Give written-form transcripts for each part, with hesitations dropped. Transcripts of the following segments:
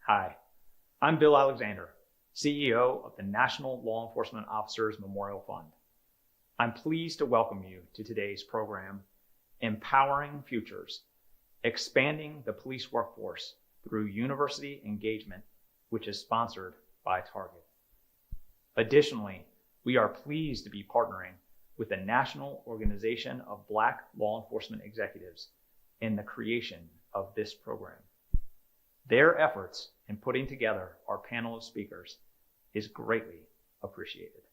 Hi, I'm Bill Alexander, CEO of the National Law Enforcement Officers Memorial Fund. I'm pleased to welcome you to today's program, Empowering Futures, Expanding the Police Workforce Through University Engagement, which is sponsored by Target. Additionally, we are pleased to be partnering with the National Organization of Black Law Enforcement Executives in the creation of this program. Their efforts in putting together our panel of speakers is greatly appreciated.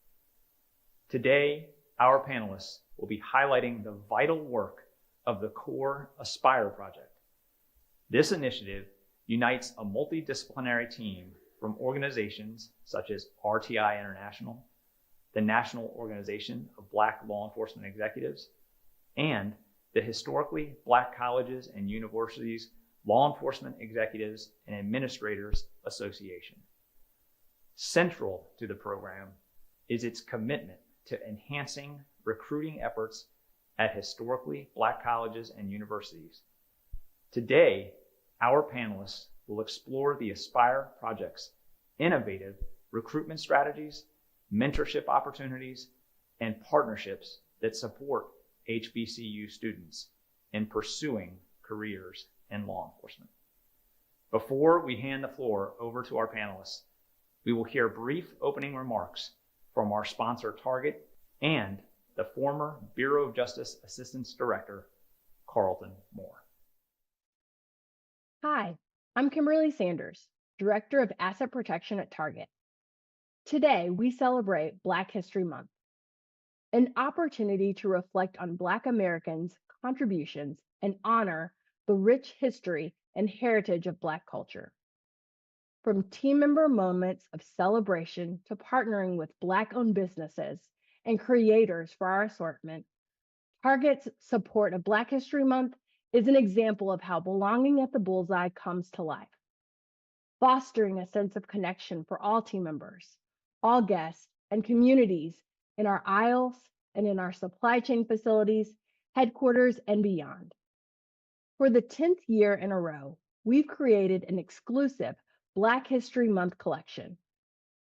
Today, our panelists will be highlighting the vital work of the core Aspire project. This initiative unites a multidisciplinary team from organizations such as RTI International, the National Organization of Black Law Enforcement Executives, and the Historically Black Colleges and Universities Law Enforcement Executives and Administrators Association. Central to the program is its commitment to enhancing recruiting efforts at historically Black colleges and universities. Today, our panelists will explore the Aspire project's innovative recruitment strategies, mentorship opportunities, and partnerships that support HBCU students in pursuing careers in law enforcement. Before we hand the floor over to our panelists, we will hear brief opening remarks from our sponsor Target and the former Bureau of Justice Assistance Director, Carlton Moore. Hi, I'm Kimberly Sanders, Director of Asset Protection at Target. Today, we celebrate Black History Month, an opportunity to reflect on Black Americans' contributions and honor the rich history and heritage of Black culture. From team member moments of celebration to partnering with Black-owned businesses and creators for our assortment, Target's support of Black History Month is an example of how belonging at the bullseye comes to life, fostering a sense of connection for all team members, all guests, and communities in our aisles and in our supply chain facilities, headquarters, and beyond. For the 10th year in a row, we've created an exclusive Black History Month collection.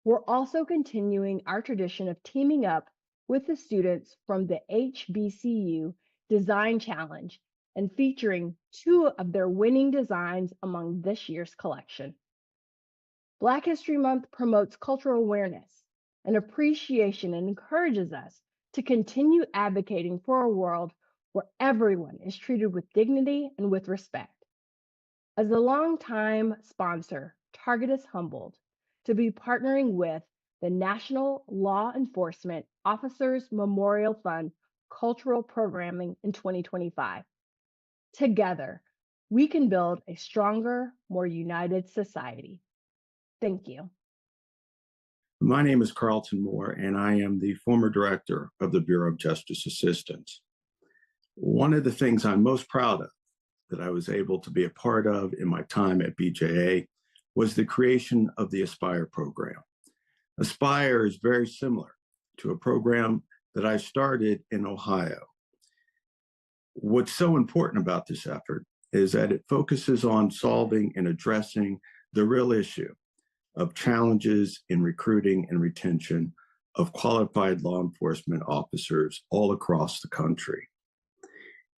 We're also continuing our tradition of teaming up with the students from the HBCU Design Challenge and featuring 2 of their winning designs among this year's collection. Black History Month promotes cultural awareness and appreciation and encourages us to continue advocating for a world where everyone is treated with dignity and with respect. As a longtime sponsor, Target is humbled to be partnering with the National Law Enforcement Officers Memorial Fund Cultural Programming in 2025. Together, we can build a stronger, more united society. Thank you. My name is Carlton Moore, and I am the former director of the Bureau of Justice Assistance. One of the things I'm most proud of that I was able to be a part of in my time at BJA was the creation of the Aspire program. Aspire is very similar to a program that I started in Ohio. What's so important about this effort is that it focuses on solving and addressing the real issue of challenges in recruiting and retention of qualified law enforcement officers all across the country.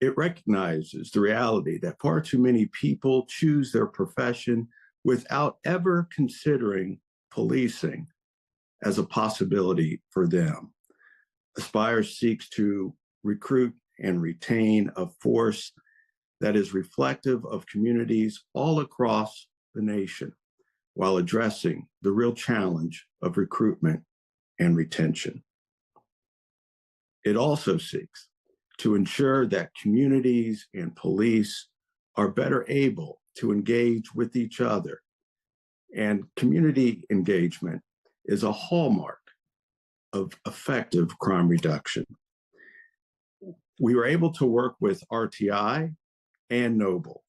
It recognizes the reality that far too many people choose their profession without ever considering policing as a possibility for them. Aspire seeks to recruit and retain a force that is reflective of communities all across the nation while addressing the real challenge of recruitment and retention. It also seeks to ensure that communities and police are better able to engage with each other. And community engagement is a hallmark of effective crime reduction. We were able to work with RTI and Noble.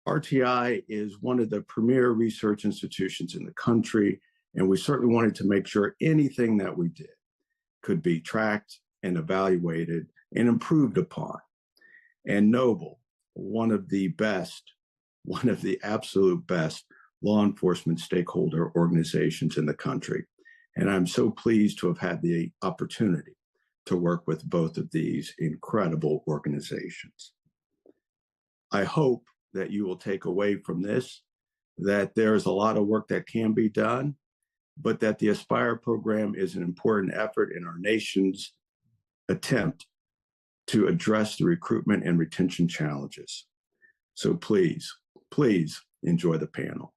RTI is one of the premier research institutions in the country, and we certainly wanted to make sure anything that we did could be tracked and evaluated and improved upon. And Noble, one of the absolute best law enforcement stakeholder organizations in the country. And I'm so pleased to have had the opportunity to work with both of these incredible organizations. I hope that you will take away from this that there's a lot of work that can be done, but that the Aspire program is an important effort in our nation's attempt to address the recruitment and retention challenges. So please enjoy the panel.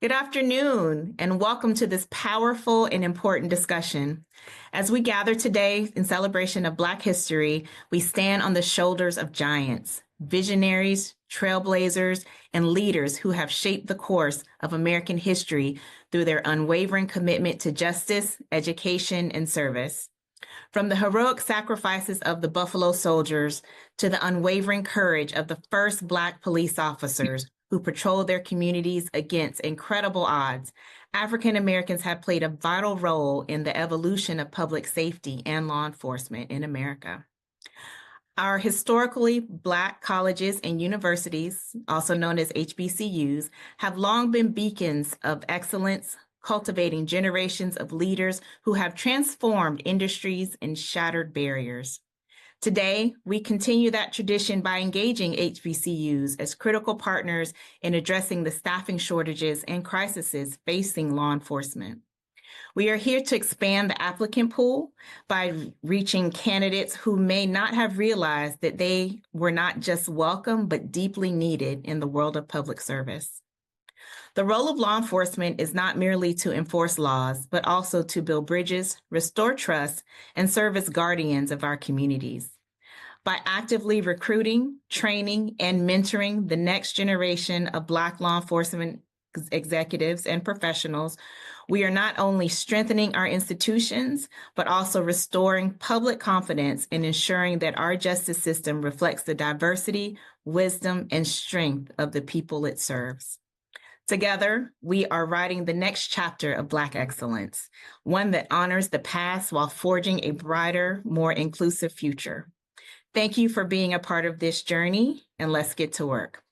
Good afternoon, and welcome to this powerful and important discussion. As we gather today in celebration of Black history, we stand on the shoulders of giants, visionaries, trailblazers, and leaders who have shaped the course of American history through their unwavering commitment to justice, education, and service. From the heroic sacrifices of the Buffalo Soldiers to the unwavering courage of the first Black police officers who patrolled their communities against incredible odds, African Americans have played a vital role in the evolution of public safety and law enforcement in America. Our historically Black colleges and universities, also known as HBCUs, have long been beacons of excellence, cultivating generations of leaders who have transformed industries and shattered barriers. Today, we continue that tradition by engaging HBCUs as critical partners in addressing the staffing shortages and crises facing law enforcement. We are here to expand the applicant pool by reaching candidates who may not have realized that they were not just welcome, but deeply needed in the world of public service. The role of law enforcement is not merely to enforce laws, but also to build bridges, restore trust, and serve as guardians of our communities. By actively recruiting, training, and mentoring the next generation of Black law enforcement executives and professionals, we are not only strengthening our institutions, but also restoring public confidence in ensuring that our justice system reflects the diversity, wisdom, and strength of the people it serves. Together, we are writing the next chapter of Black excellence, one that honors the past while forging a brighter, more inclusive future. Thank you for being a part of this journey, and let's get to work.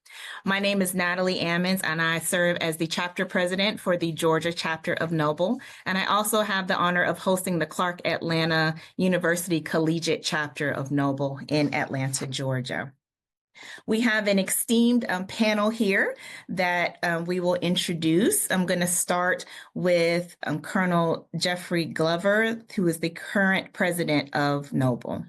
My name is Natalie Ammons, and I serve as the chapter president for the Georgia chapter of Noble, and I also have the honor of hosting the Clark Atlanta University Collegiate chapter of Noble in Atlanta, Georgia. We have an esteemed panel here that we will introduce. I'm going to start with Colonel Jeffrey Glover, who is the current president of Noble.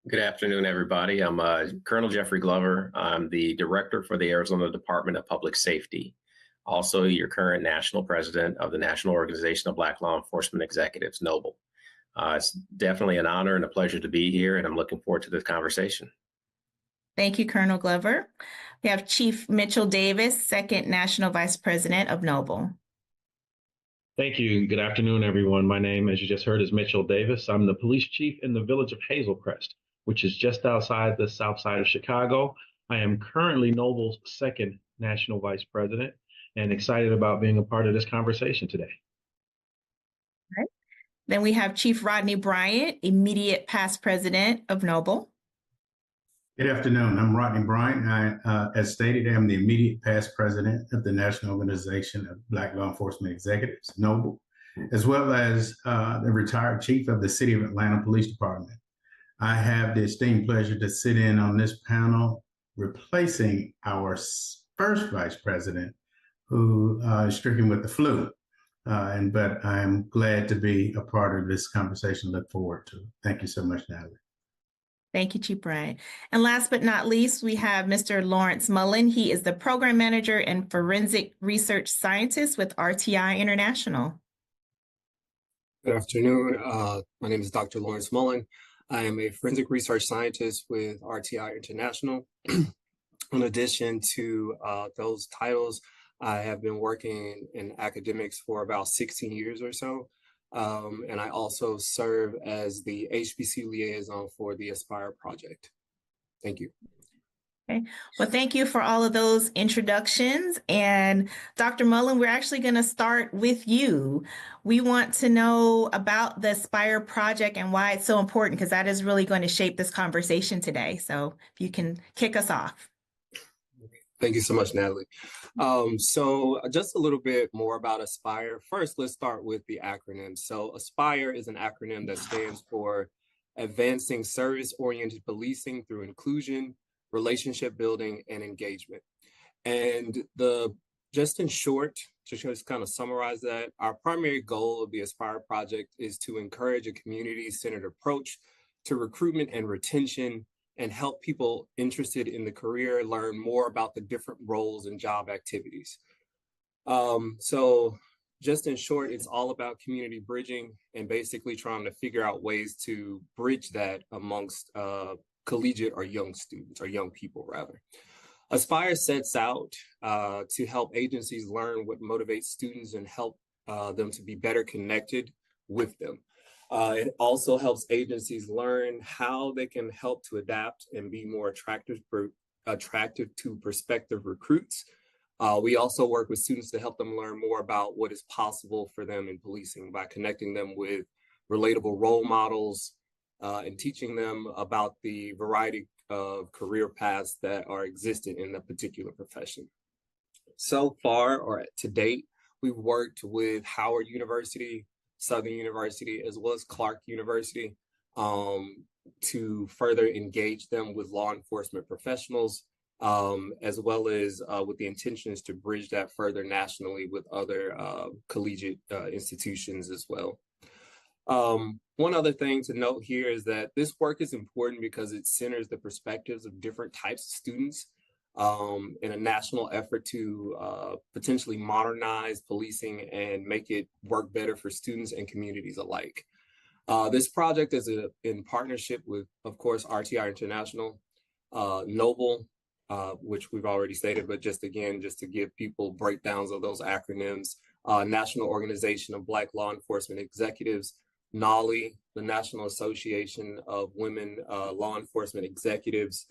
Good afternoon, everybody. I'm Colonel Jeffrey Glover. I'm the director for the Arizona Department of Public Safety, also your current national president of the National Organization of Black Law Enforcement Executives, Noble. It's definitely an honor and a pleasure to be here, and I'm looking forward to this conversation. Thank you, Colonel Glover. We have Chief Mitchell Davis, second national vice president of Noble. Thank you. Good afternoon, everyone. My name, as you just heard, is Mitchell Davis. I'm the police chief in the village of Hazelcrest, which is just outside the south side of Chicago. I am currently Noble's second national vice president and excited about being a part of this conversation today. All right. Then we have Chief Rodney Bryant, immediate past president of Noble. Good afternoon. I'm Rodney Bryant. I, as stated, am the immediate past president of the National Organization of Black Law Enforcement Executives, Noble, as well as the retired chief of the City of Atlanta Police Department. I have the esteemed pleasure to sit in on this panel, replacing our first vice president, who is stricken with the flu. But I'm glad to be a part of this conversation. Look forward to it. Thank you so much, Natalie. Thank you, Chief Bryant. And last but not least, we have Mr. Lawrence Mullen. He is the program manager and forensic research scientist with RTI International. Good afternoon. My name is Dr. Lawrence Mullen. I am a forensic research scientist with RTI International. In addition to those titles, I have been working in academics for about 16 years or so. And I also serve as the HBCU liaison for the Aspire project. Thank you. Okay. Well, thank you for all of those introductions. And Dr. Mullen, we're actually going to start with you. We want to know about the Aspire project and why it's so important, because that is really going to shape this conversation today. So if you can kick us off. Thank you so much, Natalie. So just a little bit more about ASPIRE. First, let's start with the acronym. So ASPIRE is an acronym that stands for Advancing Service-Oriented Policing Through Inclusion, Relationship Building, and Engagement. And just in short, to just kind of summarize that, our primary goal of the ASPIRE project is to encourage a community-centered approach to recruitment and retention, and help people interested in the career learn more about the different roles and job activities. So just in short, it's all about community bridging and basically trying to figure out ways to bridge that amongst collegiate or young students, or young people rather. ASPIRE sets out to help agencies learn what motivates students and help them to be better connected with them. It also helps agencies learn how they can help to adapt and be more attractive to prospective recruits. We also work with students to help them learn more about what is possible for them in policing by connecting them with relatable role models and teaching them about the variety of career paths that are existent in a particular profession. So far, or to date, we've worked with Howard University, Southern University, as well as Clark University to further engage them with law enforcement professionals, as well as with the intentions to bridge that further nationally with other collegiate institutions as well. One other thing to note here is that this work is important because it centers the perspectives of different types of students in a national effort to potentially modernize policing and make it work better for students and communities alike. This project is in partnership with, of course, RTI International, Noble, which we've already stated, but just to give people breakdowns of those acronyms, National Organization of Black Law Enforcement Executives, NALI, the National Association of Women Law Enforcement Executives,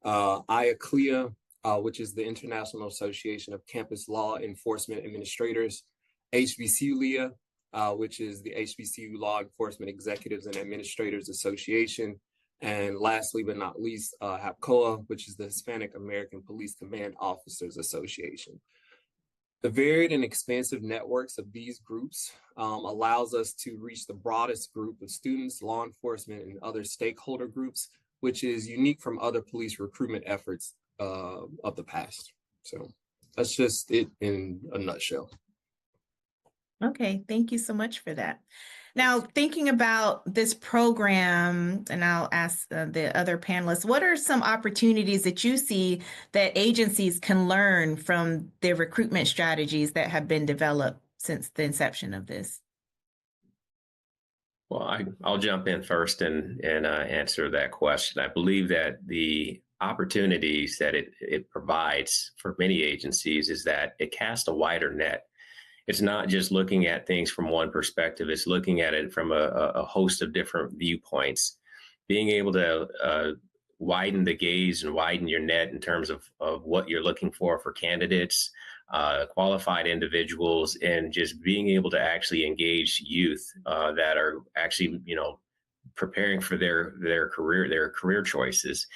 HBCU-LEEA, which is the International Association of Campus Law Enforcement Administrators, HBCU-LEEA, which is the HBCU Law Enforcement Executives and Administrators Association, and lastly but not least, HAPCOA, which is the Hispanic American Police Command Officers Association. The varied and expansive networks of these groups allows us to reach the broadest group of students, law enforcement, and other stakeholder groups, which is unique from other police recruitment efforts of the past. So that's just it in a nutshell. Okay, thank you so much for that. Now, thinking about this program, and I'll ask the other panelists, what are some opportunities that you see that agencies can learn from their recruitment strategies that have been developed since the inception of this? Well, I'll jump in first and answer that question. I believe that the opportunities that it provides for many agencies is that it casts a wider net. It's not just looking at things from one perspective, it's looking at it from a host of different viewpoints. Being able to widen the gaze and widen your net in terms of what you're looking for candidates, qualified individuals, and just being able to actually engage youth that are actually, preparing for their career choices.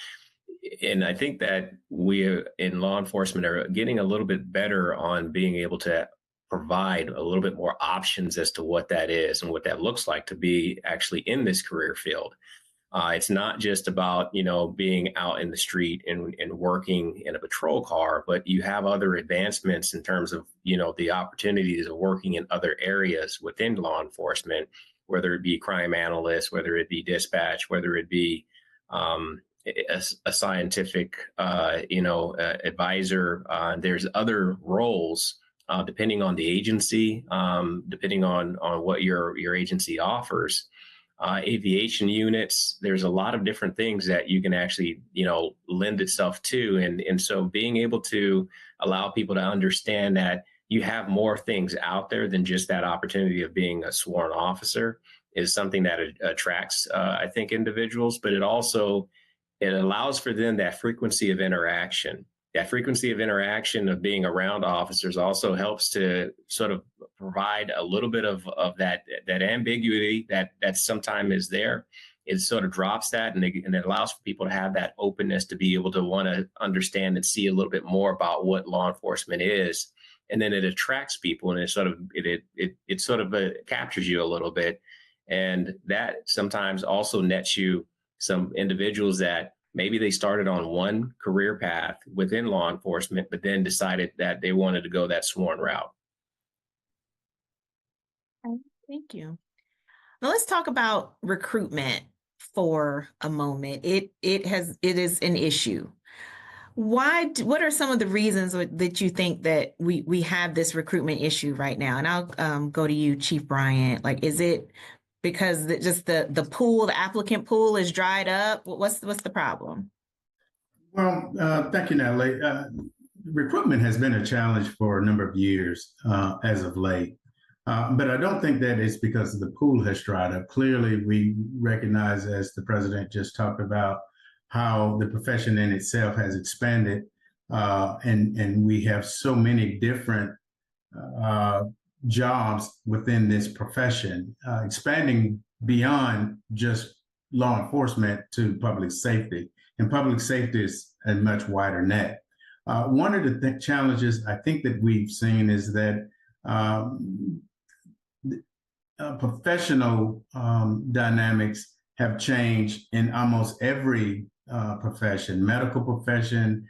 And I think that we in law enforcement are getting a little bit better on being able to provide a little bit more options as to what that is and what that looks like to be actually in this career field. It's not just about, being out in the street and working in a patrol car, but you have other advancements in terms of, the opportunities of working in other areas within law enforcement, whether it be crime analyst, whether it be dispatch, whether it be a scientific, advisor. There's other roles depending on the agency, depending on what your agency offers. Aviation units, there's a lot of different things that you can actually, lend itself to. And so being able to allow people to understand that you have more things out there than just that opportunity of being a sworn officer is something that attracts, I think, individuals, but it allows for them that frequency of interaction. That frequency of interaction of being around officers also helps to sort of provide a little bit of that ambiguity that sometimes is there it sort of drops that, and it allows for people to have that openness to be able to want to understand and see a little bit more about what law enforcement is. And then it attracts people, and it sort of captures you a little bit. And that sometimes also nets you some individuals that maybe they started on one career path within law enforcement, but then decided that they wanted to go that sworn route. Thank you. Now let's talk about recruitment for a moment. It is an issue. What are some of the reasons that you think that we have this recruitment issue right now? And I'll go to you, Chief Bryant. Like, is it because the pool, the applicant pool is dried up? What's the problem? Well, thank you, Natalie. Recruitment has been a challenge for a number of years as of late. But I don't think that it's because the pool has dried up. Clearly, we recognize, as the president just talked about, how the profession in itself has expanded, and we have so many different jobs within this profession, expanding beyond just law enforcement to public safety. And public safety is a much wider net. One of the challenges I think that we've seen is that professional dynamics have changed in almost every profession. Medical profession,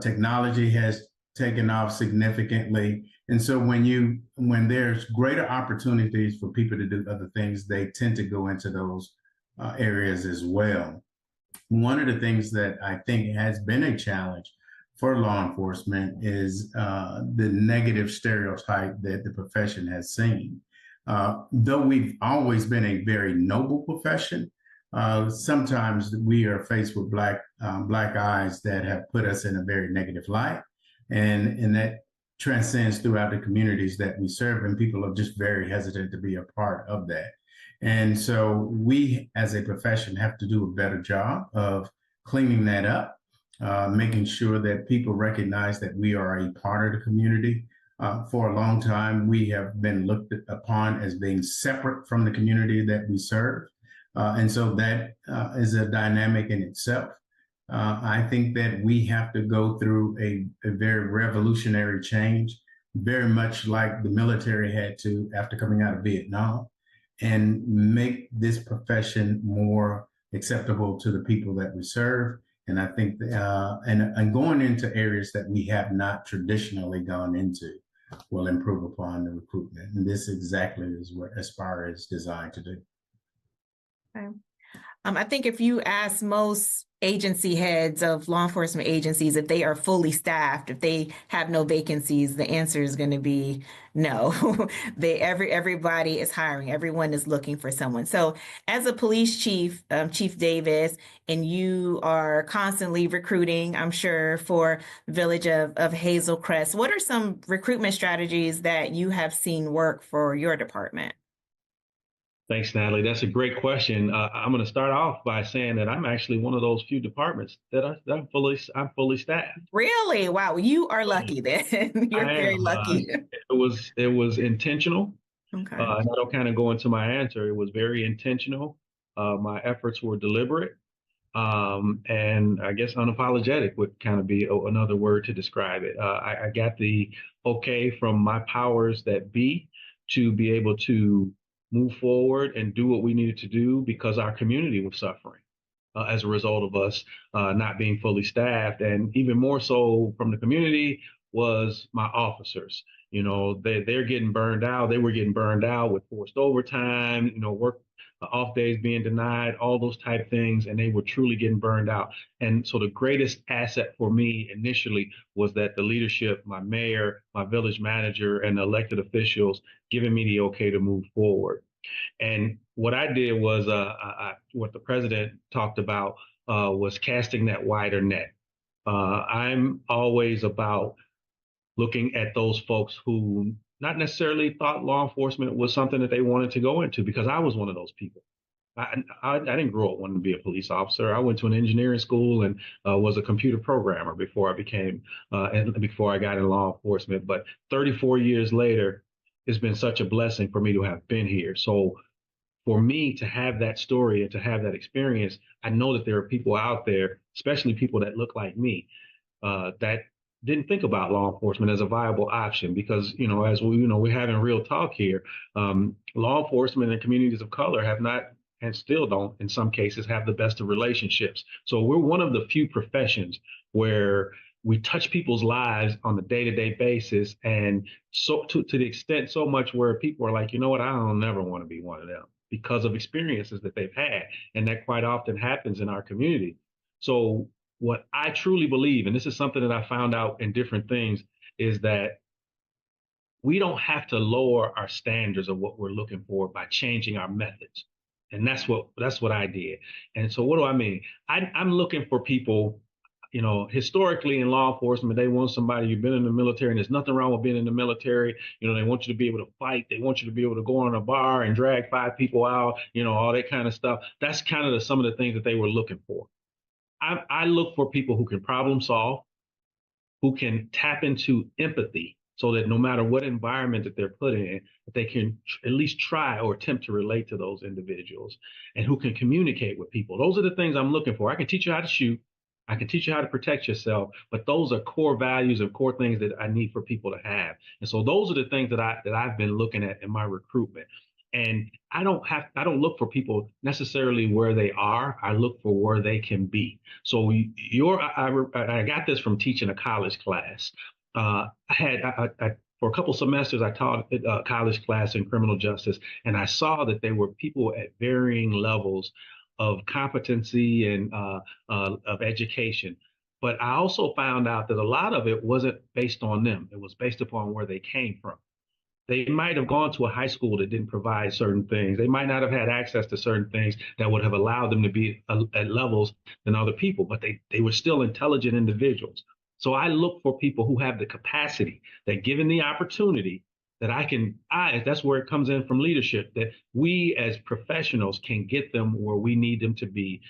technology has taken off significantly. And so when there's greater opportunities for people to do other things, they tend to go into those areas as well. One of the things that I think has been a challenge for law enforcement is the negative stereotype that the profession has seen. Though we've always been a very noble profession, sometimes we are faced with black eyes that have put us in a very negative light, and that transcends throughout the communities that we serve, and people are just very hesitant to be a part of that. And so we, as a profession, have to do a better job of cleaning that up, making sure that people recognize that we are a part of the community. For a long time, we have been looked upon as being separate from the community that we serve. And so that is a dynamic in itself. I think that we have to go through a very revolutionary change, very much like the military had to after coming out of Vietnam, and make this profession more acceptable to the people that we serve. And I think, and going into areas that we have not traditionally gone into will improve upon the recruitment. And this exactly is what Aspire is designed to do. Okay. I think if you ask most agency heads of law enforcement agencies if they are fully staffed, if they have no vacancies, the answer is going to be no. Everybody is hiring. Everyone is looking for someone. So as a police chief, Chief Davis, and you are constantly recruiting, I'm sure, for the village of Hazel Crest, what are some recruitment strategies that you have seen work for your department? Thanks, Natalie. That's a great question. I'm going to start off by saying that I'm actually one of those few departments that I'm fully staffed. Really? Wow, you are lucky then. You're very lucky. It was intentional. Okay. And that'll kind of go into my answer. It was very intentional. My efforts were deliberate, and I guess unapologetic would kind of be another word to describe it. I got the okay from my powers that be to be able to move forward and do what we needed to do because our community was suffering as a result of us not being fully staffed. And even more so from the community was my officers. You know, they're getting burned out. They were getting burned out with forced overtime, you know, work off days being denied, all those type things, and they were truly getting burned out. And so the greatest asset for me initially was that the leadership, my mayor, my village manager, and the elected officials giving me the okay to move forward. And what I did was what the president talked about was casting that wider net. I'm always about looking at those folks who not necessarily thought law enforcement was something that they wanted to go into, because I was one of those people. I didn't grow up wanting to be a police officer. I went to an engineering school and was a computer programmer before I became before I got in law enforcement. But 34 years later, it's been such a blessing for me to have been here. So for me to have that story and to have that experience, I know that there are people out there, especially people that look like me, that didn't think about law enforcement as a viable option because, as we, we're having real talk here, law enforcement and communities of color have not and still don't, in some cases, have the best of relationships. So we're one of the few professions where we touch people's lives on a day-to-day basis. And so to the extent so much where people are like, you know what, I don't never want to be one of them because of experiences that they've had. And that quite often happens in our community. So what I truly believe, and this is something that I found out in different things, is that we don't have to lower our standards of what we're looking for by changing our methods. And that's what I did. And so what do I mean? I'm looking for people, historically in law enforcement, they want somebody who's been in the military, and there's nothing wrong with being in the military. They want you to be able to fight. They want you to be able to go on a bar and drag 5 people out, all that kind of stuff. That's kind of some of the things that they were looking for. I look for people who can problem solve, who can tap into empathy so that no matter what environment that they're put in, that they can at least try or attempt to relate to those individuals, and who can communicate with people. Those are the things I'm looking for. I can teach you how to shoot. I can teach you how to protect yourself, but those are core values and core things that I need for people to have. And so those are the things that I've been looking at in my recruitment. And I don't look for people necessarily where they are. I look for where they can be. So I got this from teaching a college class. For a couple semesters, I taught a college class in criminal justice, and I saw that there were people at varying levels of competency and of education. But I also found out that a lot of it wasn't based on them. It was based upon where they came from. They might have gone to a high school that didn't provide certain things. They might not have had access to certain things that would have allowed them to be at levels than other people, but they were still intelligent individuals. So I look for people who have the capacity, that given the opportunity, that's where it comes in from leadership, that we as professionals can get them where we need them to be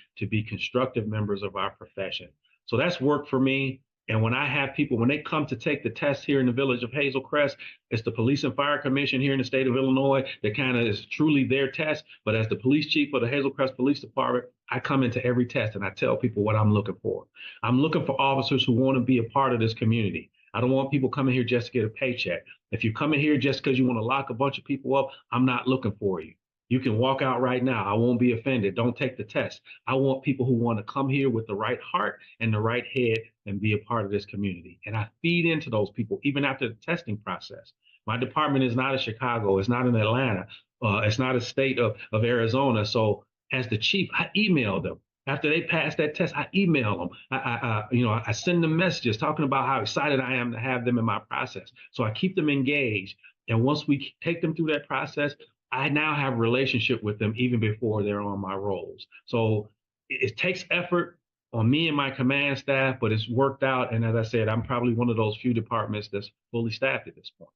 constructive members of our profession. So that's worked for me. And when I have people, when they come to take the test here in the village of Hazel Crest, it's the Police and Fire Commission here in the state of Illinois that kind of is truly their test. But as the police chief for the Hazel Crest Police Department, I come into every test and I tell people what I'm looking for. I'm looking for officers who want to be a part of this community. I don't want people coming here just to get a paycheck. If you're coming here just because you want to lock a bunch of people up, I'm not looking for you. You can walk out right now. I won't be offended. Don't take the test. I want people who want to come here with the right heart and the right head and be a part of this community. And I feed into those people even after the testing process. My department is not in Chicago. It's not in Atlanta. It's not a state of Arizona. So as the chief, I email them. After they pass that test, I email them. I send them messages talking about how excited I am to have them in my process. So I keep them engaged. And once we take them through that process, I now have a relationship with them even before they're on my rolls. So it takes effort on me and my command staff, but it's worked out. And as I said, I'm probably one of those few departments that's fully staffed at this point.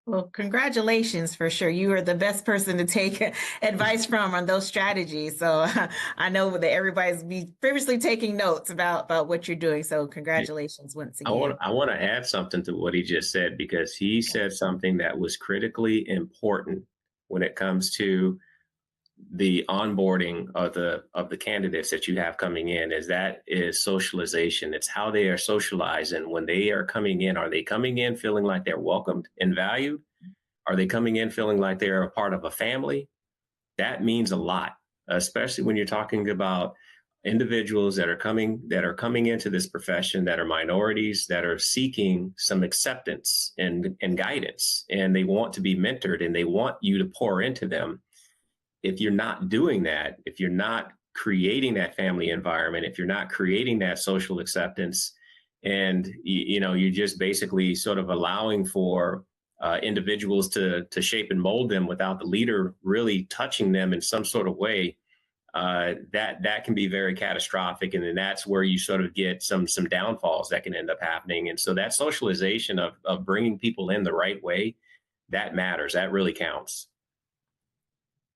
Well, congratulations for sure. You are the best person to take advice from on those strategies. So I know that everybody's previously taking notes about what you're doing. So congratulations once again. I want to add something to what he just said, because he said something that was critically important when it comes to the onboarding of the candidates that you have coming in, is socialization. It's how they are socialized. And when they are coming in, are they coming in feeling like they're welcomed and valued? Are they coming in feeling like they're a part of a family? That means a lot, especially when you're talking about individuals that are coming into this profession, that are minorities, that are seeking some acceptance and guidance, and they want to be mentored and they want you to pour into them. If you're not doing that, if you're not creating that family environment, if you're not creating that social acceptance, and you're just basically sort of allowing for individuals to shape and mold them without the leader really touching them in some sort of way, that can be very catastrophic. And then that's where you sort of get some downfalls that can end up happening. And so that socialization of bringing people in the right way, that matters. That really counts.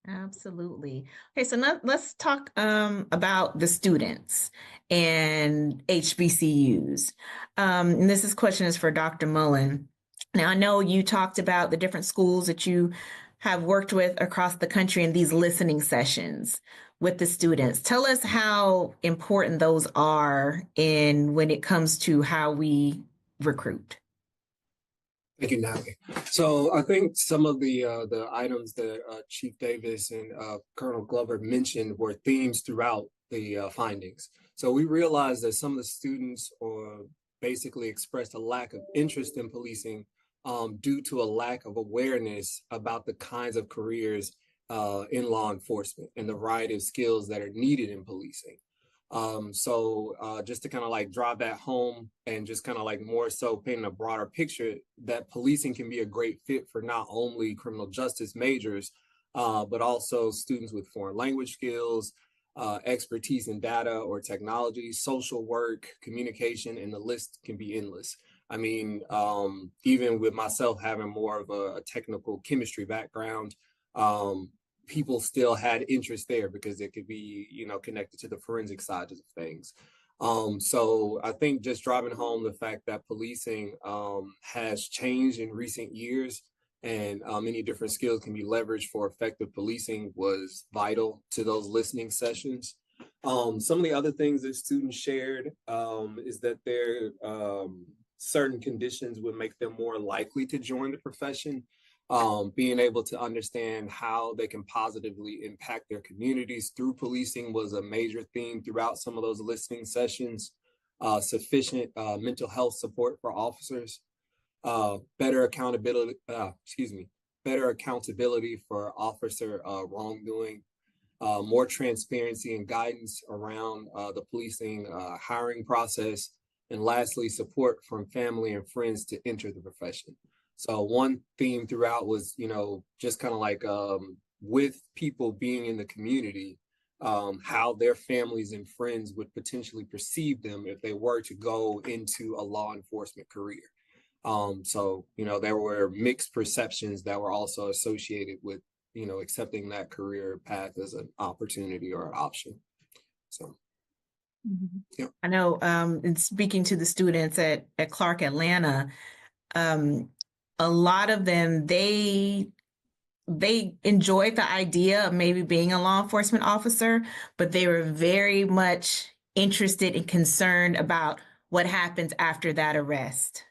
Absolutely. Okay, so let's talk about the students and HBCUs. And this question is for Dr. Mullen. Now, I know you talked about the different schools that you have worked with across the country in these listening sessions with the students. Tell us how important those are when it comes to how we recruit. Thank you, Natalie. So I think some of the items that Chief Davis and Colonel Glover mentioned were themes throughout the findings. So we realized that some of the students basically expressed a lack of interest in policing due to a lack of awareness about the kinds of careers in law enforcement and the variety of skills that are needed in policing. So just to kind of like drive that home and just kind of like more so painting a broader picture that policing can be a great fit for not only criminal justice majors, but also students with foreign language skills, expertise in data or technology, social work, communication, and the list can be endless. I mean, even with myself having more of a technical chemistry background, people still had interest there because it could be, connected to the forensic side of things. So I think just driving home the fact that policing has changed in recent years and many different skills can be leveraged for effective policing was vital to those listening sessions. Some of the other things that students shared is that there certain conditions would make them more likely to join the profession. Being able to understand how they can positively impact their communities through policing was a major theme throughout some of those listening sessions. Sufficient mental health support for officers, better accountability for officer wrongdoing, more transparency and guidance around the policing hiring process, and lastly, support from family and friends to enter the profession. So one theme throughout was, just kind of like with people being in the community, how their families and friends would potentially perceive them if they were to go into a law enforcement career. So, there were mixed perceptions that were also associated with, accepting that career path as an opportunity or an option. So. Yeah. I know in speaking to the students at Clark Atlanta, a lot of them, they enjoyed the idea of maybe being a law enforcement officer, but they were very much interested and concerned about what happens after that arrest,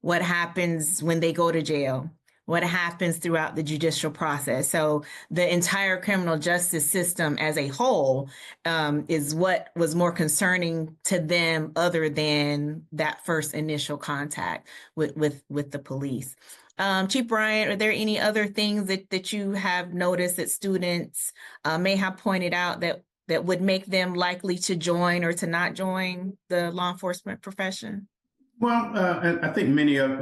what happens when they go to jail, what happens throughout the judicial process. So the entire criminal justice system as a whole is what was more concerning to them other than that first initial contact with the police. Chief Bryant, are there any other things that you have noticed that students may have pointed out that would make them likely to join or to not join the law enforcement profession? Well, I think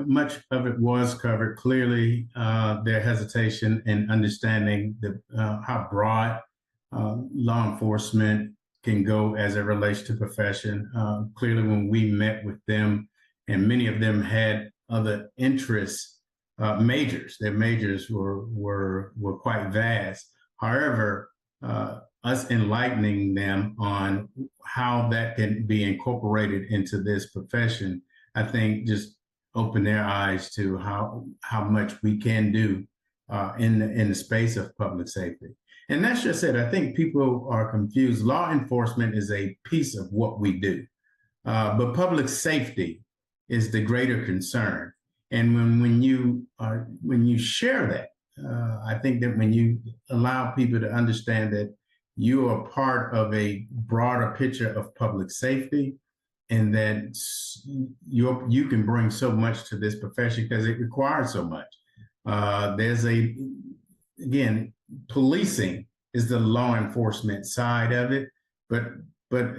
much of it was covered. Clearly, their hesitation in understanding how broad law enforcement can go as it relates to profession. Clearly, when we met with them, and many of them had other interests, majors. Their majors were quite vast. However, us enlightening them on how that can be incorporated into this profession, I think just open their eyes to how much we can do in the space of public safety. And that's just it. I think people are confused. Law enforcement is a piece of what we do, but public safety is the greater concern. And when you share that, I think that when you allow people to understand that you are part of a broader picture of public safety, and that you can bring so much to this profession because it requires so much. Again, policing is the law enforcement side of it, but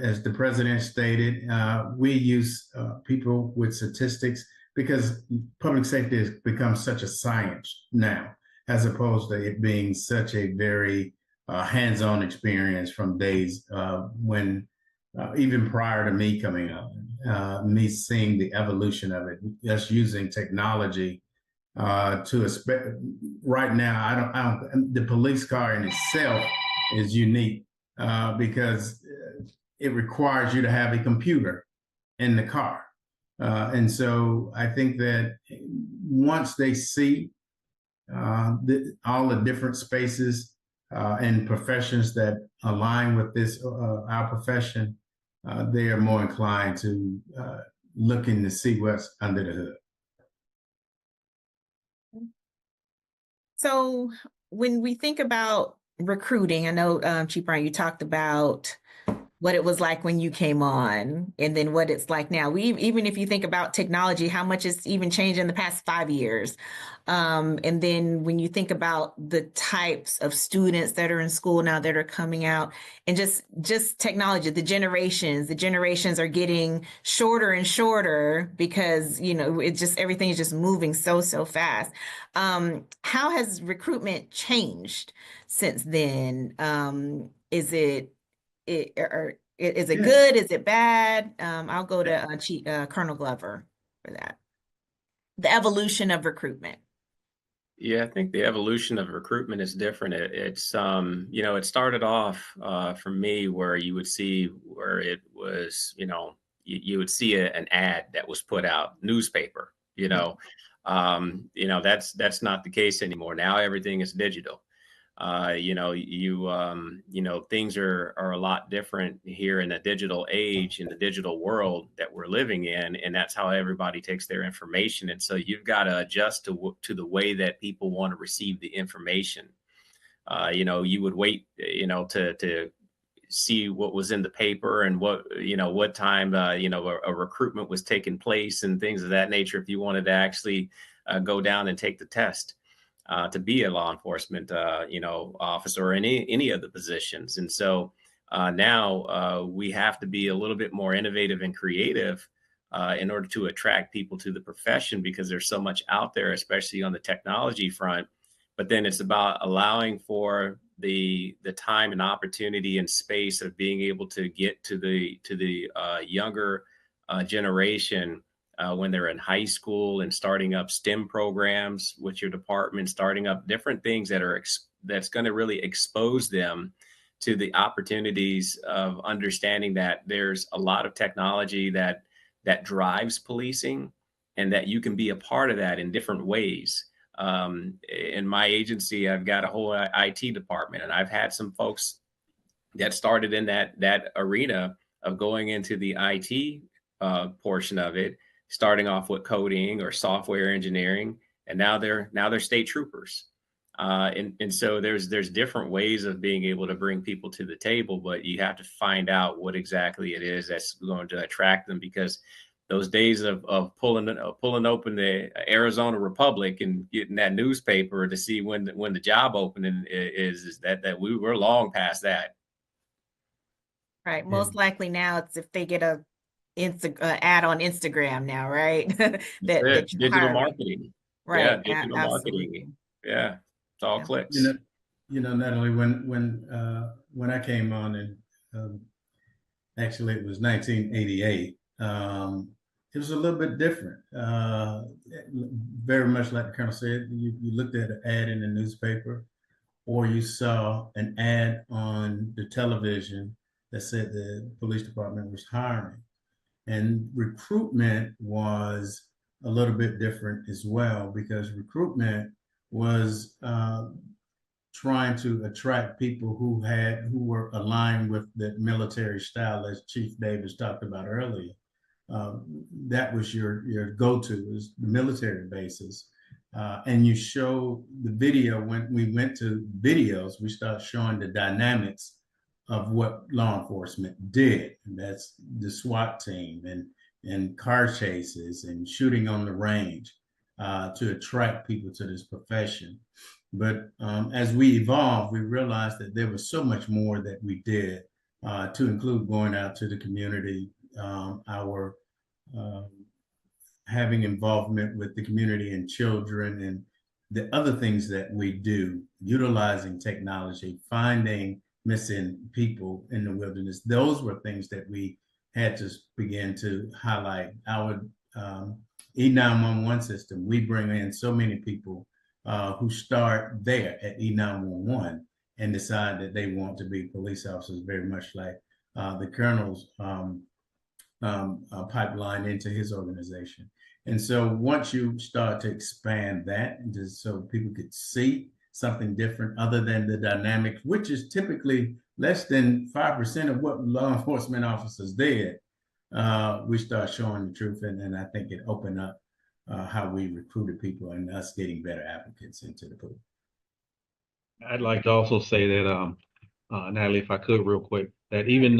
as the president stated, we use people with statistics because public safety has become such a science now, as opposed to it being such a very hands-on experience from days when even prior to me coming up, me seeing the evolution of it, us using technology right now, the police car in itself is unique because it requires you to have a computer in the car. And so I think that once they see all the different spaces and professions that align with this, our profession, they are more inclined to looking to see what's under the hood. So when we think about recruiting, I know, Chief Brian, you talked about what it was like when you came on and then what it's like now. Even if you think about technology, how much it's even changed in the past 5 years. And then when you think about the types of students that are in school now that are coming out, and just technology, the generations are getting shorter and shorter because, everything is just moving so fast. How has recruitment changed since then? Is it good? Is it bad? I'll go to Colonel Glover for that. The evolution of recruitment. Yeah, I think the evolution of recruitment is different. It started off for me where you would see where it was, you would see an ad that was put out, newspaper, that's not the case anymore. Now everything is digital. Things are a lot different here in the digital age, in the digital world that we're living in, and that's how everybody takes their information. And so you've got to adjust to the way that people want to receive the information. You would wait, to see what was in the paper and what time, a recruitment was taking place and things of that nature if you wanted to actually go down and take the test. To be a law enforcement, officer or any of the positions. And so now we have to be a little bit more innovative and creative in order to attract people to the profession because there's so much out there, especially on the technology front. But then it's about allowing for the time and opportunity and space of being able to get to the younger generation when they're in high school and starting up STEM programs with your department, starting up different things that's going to really expose them to the opportunities of understanding that there's a lot of technology that drives policing and that you can be a part of that in different ways. In my agency, I've got a whole IT department, and I've had some folks that started in that arena of going into the IT portion of it, starting off with coding or software engineering, and now they're state troopers. And so there's different ways of being able to bring people to the table, but you have to find out what exactly it is that's going to attract them, because those days of pulling open the Arizona Republic and getting that newspaper to see when the job opening is that we're long past that. Right. Most likely now it's if they get a ad on Instagram now, right? that digital marketing. Right. Yeah, digital marketing. Yeah, it's all clicks. Natalie, when I came on, and actually it was 1988. It was a little bit different. Very much like the Colonel said, you looked at an ad in the newspaper, or you saw an ad on the television that said the police department was hiring. And recruitment was a little bit different as well, because recruitment was trying to attract people who were aligned with the military style, as Chief Davis talked about earlier. That was your go-to, was the military bases. And you show the video. When we went to videos, we started showing the dynamics of what law enforcement did. And that's the SWAT team and car chases and shooting on the range to attract people to this profession. But as we evolved, we realized that there was so much more that we did, to include going out to the community, our having involvement with the community and children, and the other things that we do, utilizing technology, finding missing people in the wilderness. Those were things that we had to begin to highlight. Our E911 system, we bring in so many people who start there at E911 and decide that they want to be police officers, very much like the Colonel's pipeline into his organization. And so once you start to expand that, just so people could see something different other than the dynamics, which is typically less than 5% of what law enforcement officers did, we start showing the truth. And I think it opened up how we recruited people and us getting better applicants into the pool. I'd like to also say that, Natalie, if I could real quick, that even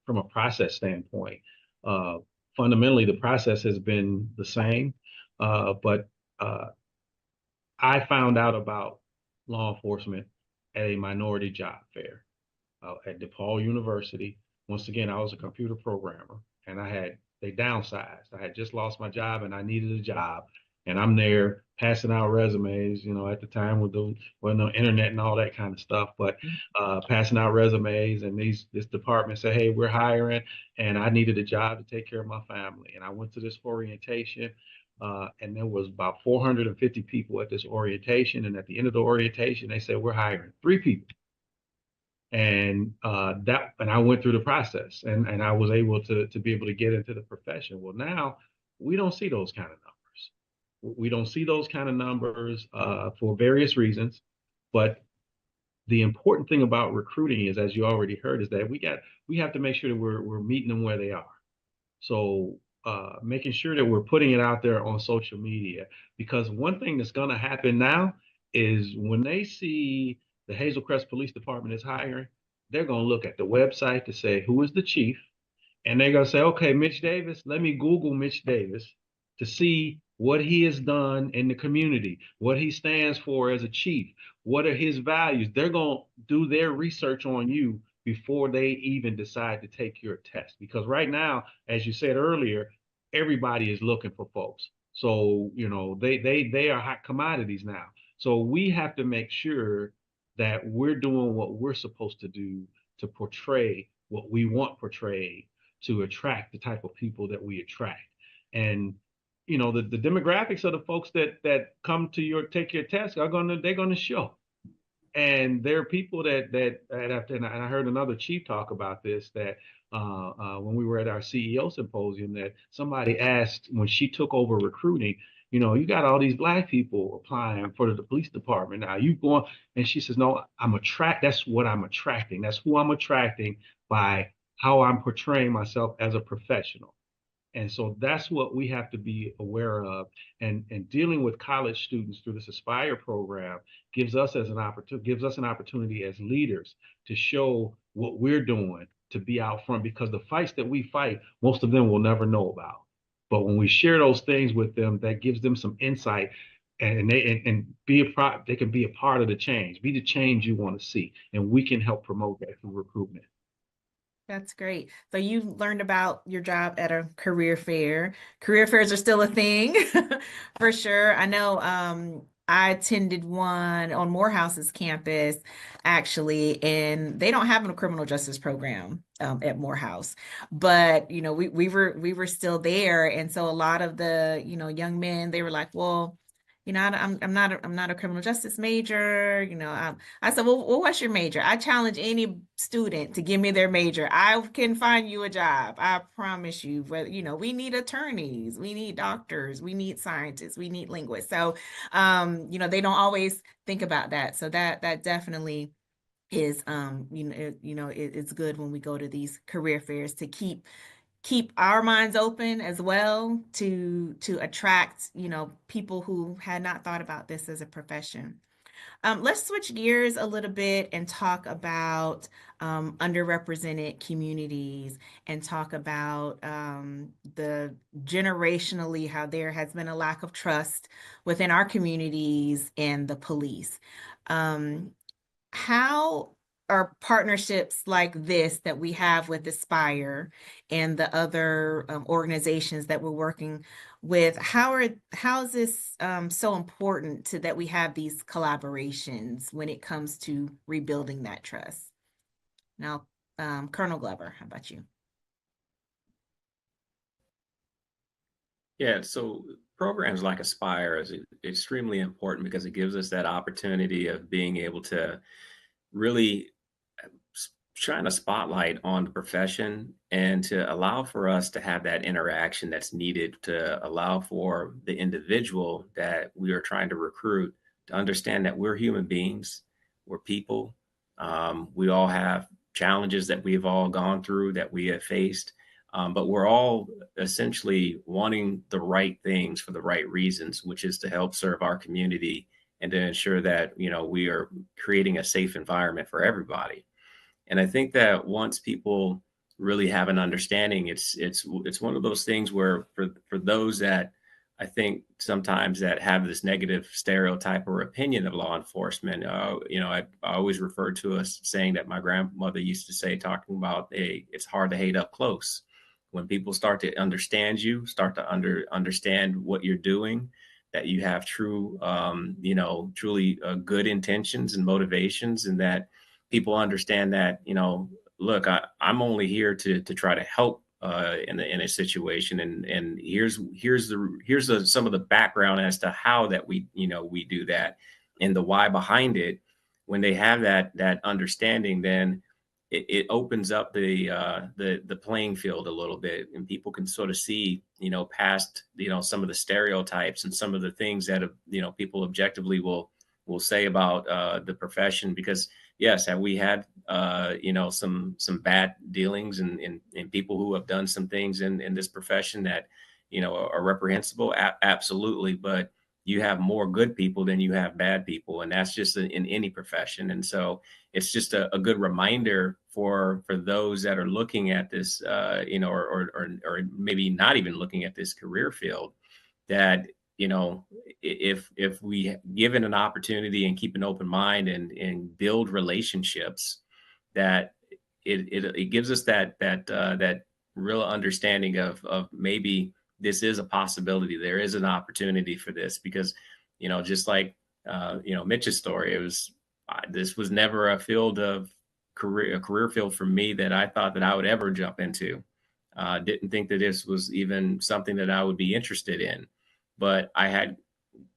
from a process standpoint, fundamentally the process has been the same, but I found out about law enforcement at a minority job fair at DePaul University. Once again, I was a computer programmer, and they downsized. I had just lost my job and I needed a job. And I'm there passing out resumes, at the time with no internet and all that kind of stuff, but passing out resumes, and this department said, hey, we're hiring, and I needed a job to take care of my family. And I went to this orientation, and there was about 450 people at this orientation. And at the end of the orientation, they said, we're hiring 3 people. And I went through the process, and I was able to be able to get into the profession. Well, now we don't see those kind of numbers. We don't see those kind of numbers for various reasons. But the important thing about recruiting is, as you already heard, is that we have to make sure that we're meeting them where they are. So making sure that we're putting it out there on social media, because one thing that's going to happen now is when they see the Hazel Crest Police Department is hiring, they're going to look at the website to say, who is the chief? And they're going to say, okay, Mitch Davis, let me Google Mitch Davis to see what he has done in the community, what he stands for as a chief, what are his values. They're going to do their research on you before they even decide to take your test. Because right now, as you said earlier, everybody is looking for folks. So, they are hot commodities now. So we have to make sure that we're doing what we're supposed to do to portray what we want portrayed, to attract the type of people that we attract. And the demographics of the folks that come to take your test they're gonna show. And there are people that and I heard another chief talk about this, that when we were at our CEO symposium, that somebody asked when she took over recruiting, you got all these Black people applying for the police department. Now you going, and she says, no, that's what I'm attracting. That's who I'm attracting by how I'm portraying myself as a professional. And so that's what we have to be aware of. And dealing with college students through this Aspire program gives us an opportunity as leaders to show what we're doing, to be out front, because the fights that we fight, most of them will never know about. But when we share those things with them, that gives them some insight, and they can be a part of the change, be the change you want to see. And we can help promote that through recruitment. That's great. So you learned about your job at a career fair. Career fairs are still a thing for sure. I know I attended one on Morehouse's campus, actually, and they don't have a criminal justice program at Morehouse, but we were still there, and so a lot of the young men, they were like, well, I'm not a criminal justice major. I said, well, what's your major? I challenge any student to give me their major. I can find you a job. I promise you. But we need attorneys, we need doctors, we need scientists, we need linguists. So, they don't always think about that. So that definitely is, it's good when we go to these career fairs to keep our minds open as well, to attract, people who had not thought about this as a profession. Let's switch gears a little bit and talk about underrepresented communities, and talk about the generationally, how there has been a lack of trust within our communities and the police. How are partnerships like this that we have with Aspire and the other organizations that we're working with, how is this so important that we have these collaborations when it comes to rebuilding that trust? Now, Colonel Glover, how about you? Yeah, so programs like Aspire is extremely important because it gives us that opportunity of being able to really shine a spotlight on the profession and to allow for us to have that interaction that's needed to allow for the individual that we are trying to recruit to understand that we're human beings, we're people. We all have challenges that we've all gone through, that we have faced, but we're all essentially wanting the right things for the right reasons, which is to help serve our community and to ensure that, we are creating a safe environment for everybody. And I think that once people really have an understanding, it's one of those things where for those that I think sometimes that have this negative stereotype or opinion of law enforcement, I always refer to us saying that my grandmother used to say, talking about it's hard to hate up close. When people start to understand you, start to understand what you're doing, that you have truly good intentions and motivations, and that people understand that, look, I'm only here to try to help in a situation, and here's some of the background as to how that we do that, and the why behind it. When they have that understanding, then it opens up the playing field a little bit, and people can sort of see past some of the stereotypes and some of the things that people objectively will say about the profession. Because yes, have we had some bad dealings and people who have done some things in this profession that are reprehensible? Absolutely. But you have more good people than you have bad people, and that's just in any profession. And so it's just a good reminder for those that are looking at this, or maybe not even looking at this career field, that if we given an opportunity and keep an open mind and build relationships, that it gives us that real understanding of maybe this is a possibility. There is an opportunity for this, because just like Mitch's story, this was never a field of career field for me that I thought that I would ever jump into. Didn't think that this was even something that I would be interested in. But I had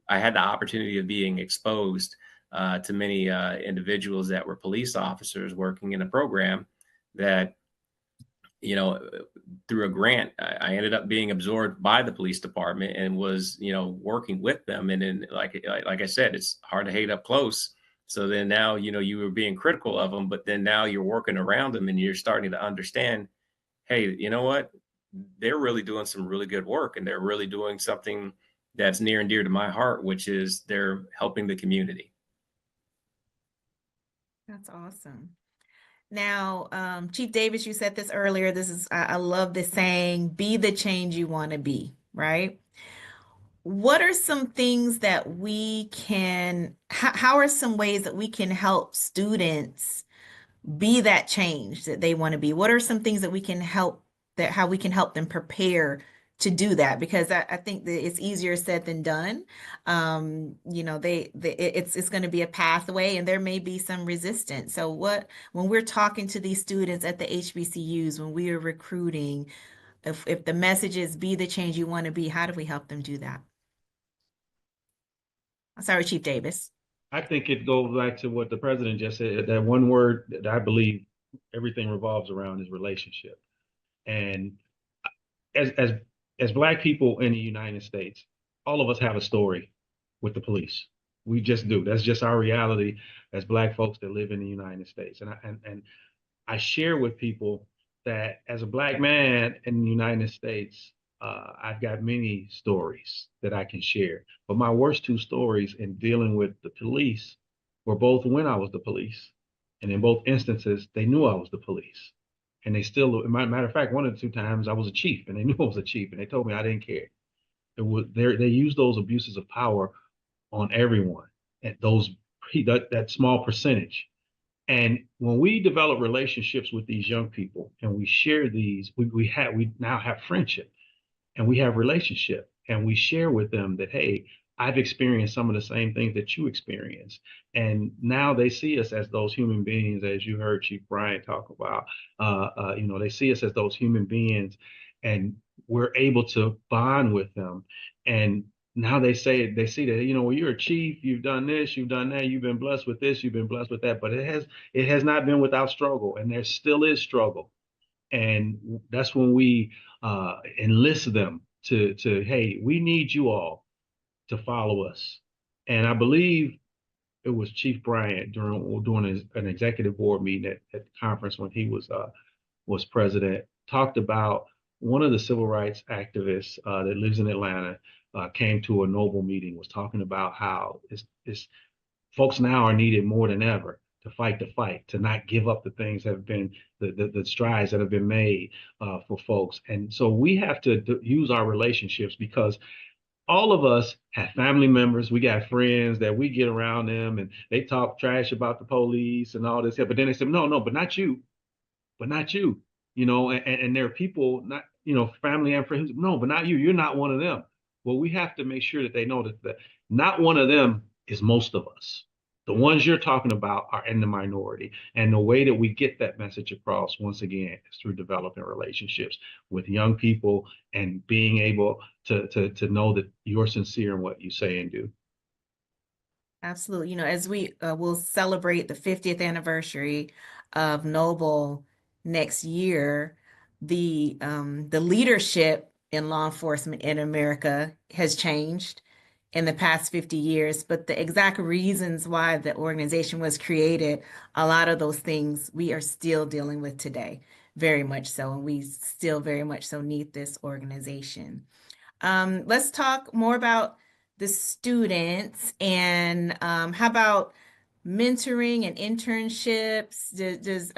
the opportunity of being exposed to many individuals that were police officers working in a program that, through a grant, I ended up being absorbed by the police department and was, working with them. And then, like I said, it's hard to hate up close. So then now, you were being critical of them, but then now you're working around them and you're starting to understand, hey, you know what? They're really doing some really good work, and they're really doing something that's near and dear to my heart, which is they're helping the community. That's awesome. Now, Chief Davis, you said this earlier. I love this saying, be the change you want to be, right? What are some things that how are some ways that we can help students be that change that they want to be? What are some things that we can help them prepare to do that? Because I think that it's easier said than done. It's going to be a pathway, and there may be some resistance. So when we're talking to these students at the HBCUs, when we are recruiting, if the message is be the change you want to be, how do we help them do that? Sorry, Chief Davis. I think it goes back to what the president just said. That one word that I believe everything revolves around is relationship. And as Black people in the United States, all of us have a story with the police. We just do. That's just our reality as Black folks that live in the United States. And I share with people that as a Black man in the United States, I've got many stories that I can share. But my worst two stories in dealing with the police were both when I was the police. And in both instances, they knew I was the police. And they still, matter of fact, one of the two times I was a chief, and they knew I was a chief, and they told me I didn't care. They used those abuses of power on everyone, at that small percentage. And when we develop relationships with these young people and we share these, we now have friendship and we have relationship, and we share with them that, hey, I've experienced some of the same things that you experienced. And now they see us as those human beings, as you heard Chief Bryant talk about. They see us as those human beings, and we're able to bond with them. And now they see that, well, you're a chief, you've done this, you've done that, you've been blessed with this, you've been blessed with that, but it has not been without struggle, and there still is struggle. And that's when we enlist them to hey, we need you all to follow us. And I believe it was Chief Bryant during an executive board meeting at the conference when he was president, talked about one of the civil rights activists that lives in Atlanta came to a Noble meeting, was talking about how it's folks now are needed more than ever to fight the fight, to not give up the things that have been the strides that have been made for folks. And so we have to use our relationships, because all of us have family members, we got friends that we get around them and they talk trash about the police and all this, but then they say, no, but not you, and there are people, not, family and friends, no, but not you, you're not one of them. Well, we have to make sure that they know that not one of them is most of us. The ones you're talking about are in the minority. And the way that we get that message across, once again, is through developing relationships with young people and being able to know that you're sincere in what you say and do. Absolutely. As we will celebrate the 50th anniversary of Noble next year, the leadership in law enforcement in America has changed in the past 50 years, but the exact reasons why the organization was created, a lot of those things we are still dealing with today, very much so, and we still very much so need this organization. Let's talk more about the students, and how about mentoring and internships? Does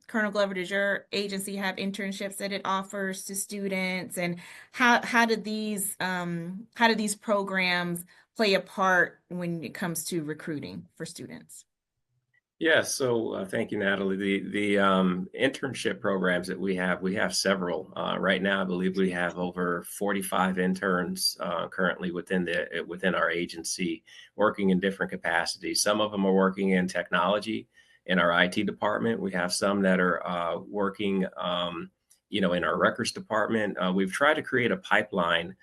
Colonel Glover, does your agency have internships that it offers to students, and how do these programs play a part when it comes to recruiting for students? Yeah, so thank you, Natalie. The internship programs that we have several. Right now, I believe we have over 45 interns currently within our agency, working in different capacities. Some of them are working in technology in our IT department. We have some that are working, in our records department. We've tried to create a pipeline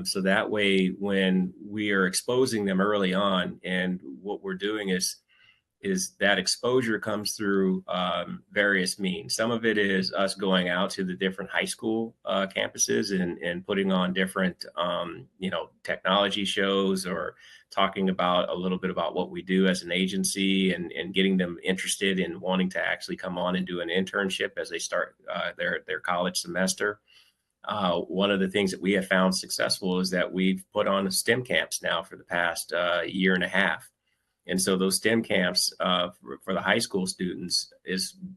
so that way, when we are exposing them early on, and what we're doing is that exposure comes through various means. Some of it is us going out to the different high school campuses and putting on different, technology shows, or talking about a little bit about what we do as an agency, and getting them interested in wanting to actually come on and do an internship as they start their college semester. One of the things that we have found successful is that we've put on STEM camps now for the past year and a half. And so those STEM camps for the high school students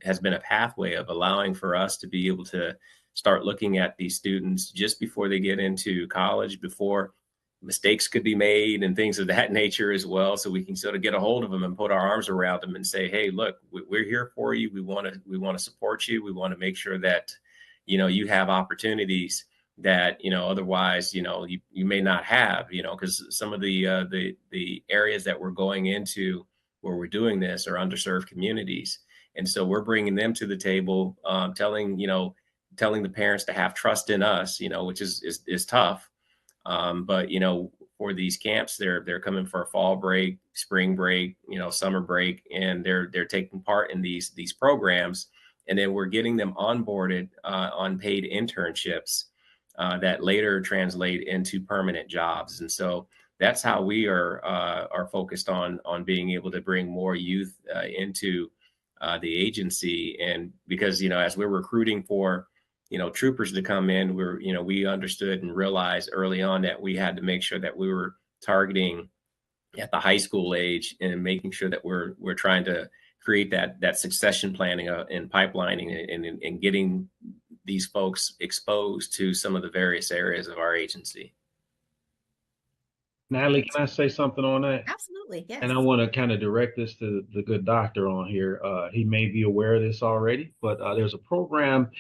has been a pathway of allowing for us to be able to start looking at these students just before they get into college, before mistakes could be made and things of that nature as well. So we can sort of get a hold of them and put our arms around them and say, hey, look, we're here for you. We want to support you. We want to make sure that, you have opportunities that otherwise you may not have, because some of the areas that we're going into where we're doing this are underserved communities, and so we're bringing them to the table, telling the parents to have trust in us, which is tough, but for these camps, they're coming for a fall break, spring break, summer break, and they're taking part in these programs, and then we're getting them onboarded on paid internships that later translate into permanent jobs. And so that's how we are focused on being able to bring more youth into the agency. And because, as we're recruiting for, troopers to come in, we understood and realized early on that we had to make sure that we were targeting at the high school age, and making sure that we're trying to create that succession planning and pipelining and getting these folks exposed to some of the various areas of our agency. Natalie, can I say something on that? Absolutely, yes. And I want to kind of direct this to the good doctor on here. He may be aware of this already, but there's a program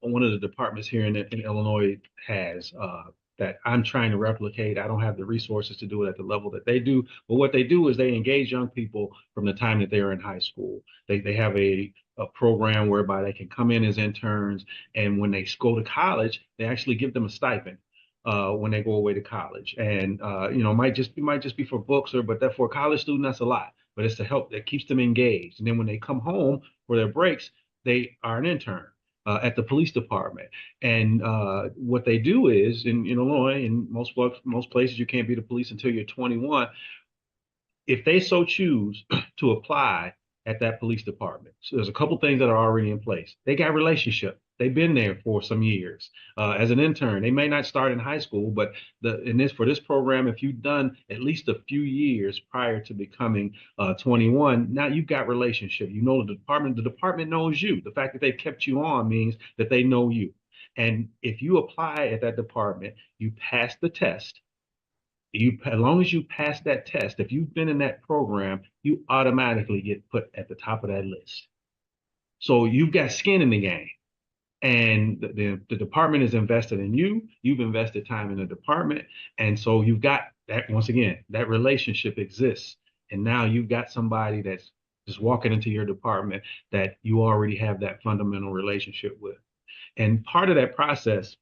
one of the departments here in Illinois has that I'm trying to replicate. I don't have the resources to do it at the level that they do, but what they do is they engage young people from the time that they're in high school. They have a program whereby they can come in as interns, and when they go to college, they actually give them a stipend. when they go away to college. And might just be for books, but that for a college student, that's a lot. But it's to help that keeps them engaged. And then when they come home for their breaks, they are an intern at the police department. And what they do is in Illinois, in most places, you can't be the police until you're 21. If they so choose to apply at that police department, so there's a couple things that are already in place. They got relationship. They've been there for some years as an intern. They may not start in high school, but for this program, if you've done at least a few years prior to becoming 21, now you've got relationship. You know the department knows you. The fact that they've kept you on means that they know you. And if you apply at that department, you pass the test. As long as you pass that test, if you've been in that program, you automatically get put at the top of that list. So you've got skin in the game. And the department is invested in you. You've invested time in the department. And so you've got that, once again, that relationship exists. And now you've got somebody that's just walking into your department that you already have that fundamental relationship with. And part of that process,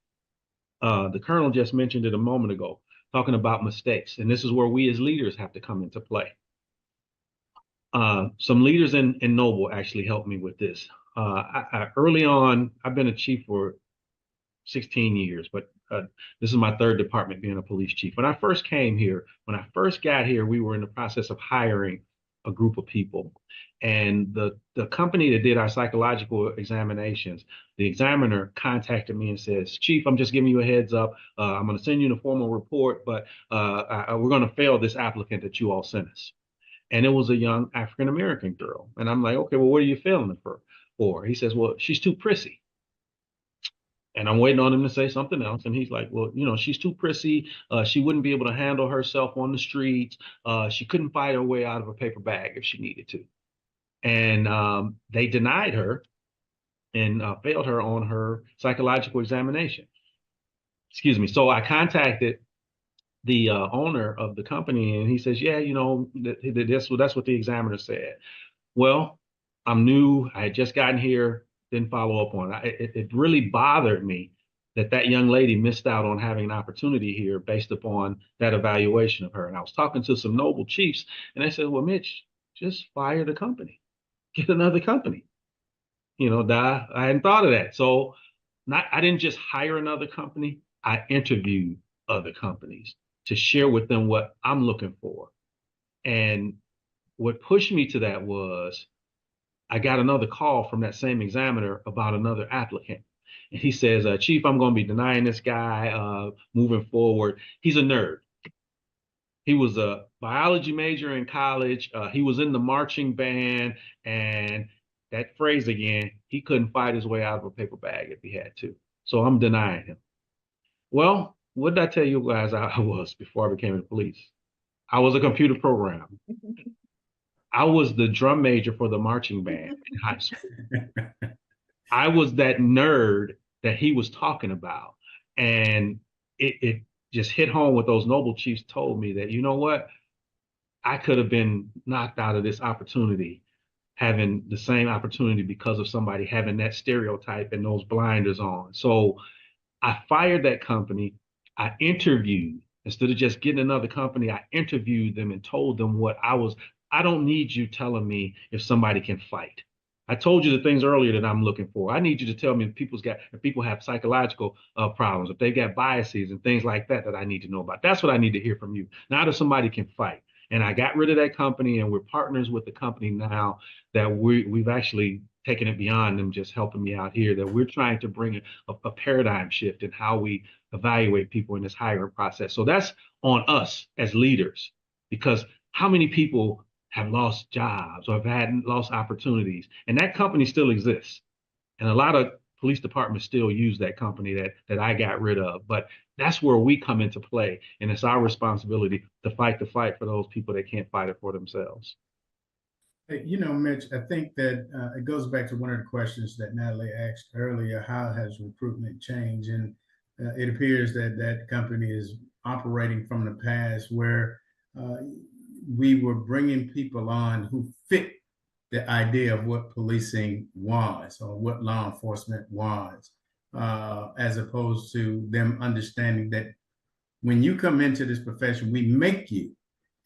the colonel just mentioned it a moment ago, talking about mistakes. And this is where we as leaders have to come into play. Some leaders in Noble actually helped me with this. Early on, I've been a chief for 16 years, but this is my third department being a police chief. When I first got here, we were in the process of hiring a group of people. And the company that did our psychological examinations, the examiner contacted me and says, Chief, I'm just giving you a heads up. I'm going to send you the formal report, but we're going to fail this applicant that you all sent us. And it was a young African-American girl. And I'm like, okay, well, what are you failing her for? He says, well, she's too prissy. And I'm waiting on him to say something else. And he's like, well, she's too prissy. She wouldn't be able to handle herself on the streets. She couldn't fight her way out of a paper bag if she needed to. And they denied her and failed her on her psychological examination. Excuse me. So I contacted the owner of the company, and he says, yeah, that's what the examiner said. Well, I'm new. I had just gotten here, didn't follow up on it. It really bothered me that young lady missed out on having an opportunity here based upon that evaluation of her. And I was talking to some Noble chiefs, and they said, well, Mitch, just fire the company. Get another company. I hadn't thought of that. So I didn't just hire another company. I interviewed other companies to share with them what I'm looking for. And what pushed me to that was I got another call from that same examiner about another applicant. And he says, Chief, I'm going to be denying this guy moving forward. He's a nerd. He was a biology major in college. He was in the marching band. And that phrase again, he couldn't fight his way out of a paper bag if he had to. So I'm denying him. Well, what did I tell you guys I was before I became the police? I was a computer programmer. I was the drum major for the marching band in high school. I was that nerd that he was talking about. And it just hit home what those Noble chiefs told me that, you know what? I could have been knocked out of this opportunity, having the same opportunity because of somebody having that stereotype and those blinders on. So I fired that company. I interviewed, instead of just getting another company, I interviewed them and told them what I don't need you telling me if somebody can fight. I told you the things earlier that I'm looking for. I need you to tell me if people have psychological problems, if they've got biases and things like that I need to know about. That's what I need to hear from you. Not if somebody can fight. And I got rid of that company, and we're partners with the company now that we've actually taken it beyond them just helping me out here, that we're trying to bring a paradigm shift in how we evaluate people in this hiring process. So that's on us as leaders, because how many people have lost jobs or have lost opportunities? And that company still exists. And a lot of police departments still use that company that I got rid of. But that's where we come into play. And it's our responsibility to fight the fight for those people that can't fight it for themselves. Mitch, I think that it goes back to one of the questions that Natalie asked earlier. How has recruitment changed? And it appears that company is operating from the past where we were bringing people on who fit the idea of what policing was or what law enforcement was, as opposed to them understanding that when you come into this profession, we make you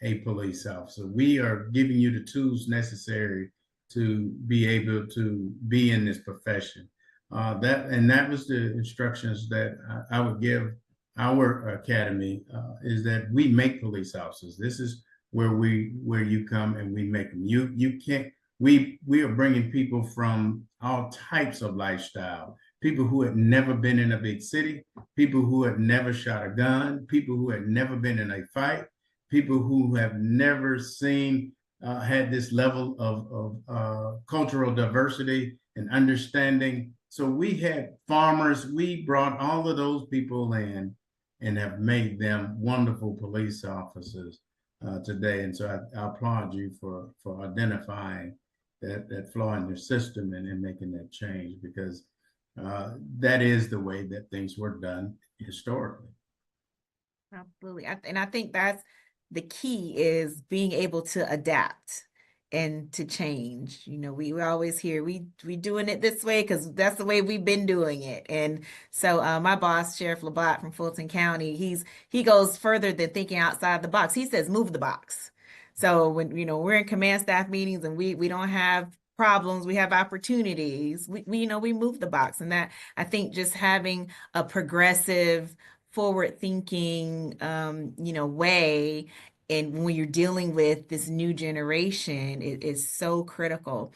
a police officer. We are giving you the tools necessary to be able to be in this profession. That was the instructions that I would give our academy, is that we make police officers. This is where you come and we make them. You can't. We are bringing people from all types of lifestyle. People who had never been in a big city, people who had never shot a gun, people who had never been in a fight, people who have never seen, had this level of cultural diversity and understanding. So we had farmers, we brought all of those people in and have made them wonderful police officers today. And so I applaud you for identifying that flaw in your system and making that change, because that is the way that things were done historically. Absolutely. And I think that's the key, is being able to adapt and to change. You know, we always hear we doing it this way because that's the way we've been doing it. And so my boss, Sheriff Labatt from Fulton County, he goes further than thinking outside the box. He says, move the box. So when, you know, we're in command staff meetings and we don't have problems, we have opportunities, we move the box. And that, I think, just having a progressive, forward thinking, way, and when you're dealing with this new generation, it is so critical.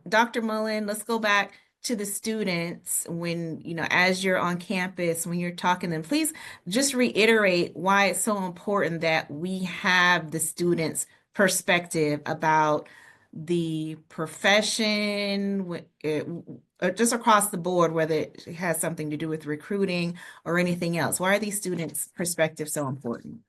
Dr. Mullen, let's go back to the students. When, as you're on campus, when you're talking to them, please just reiterate why it's so important that we have the students' perspective about the profession, just across the board, whether it has something to do with recruiting or anything else. Why are these students' perspectives so important?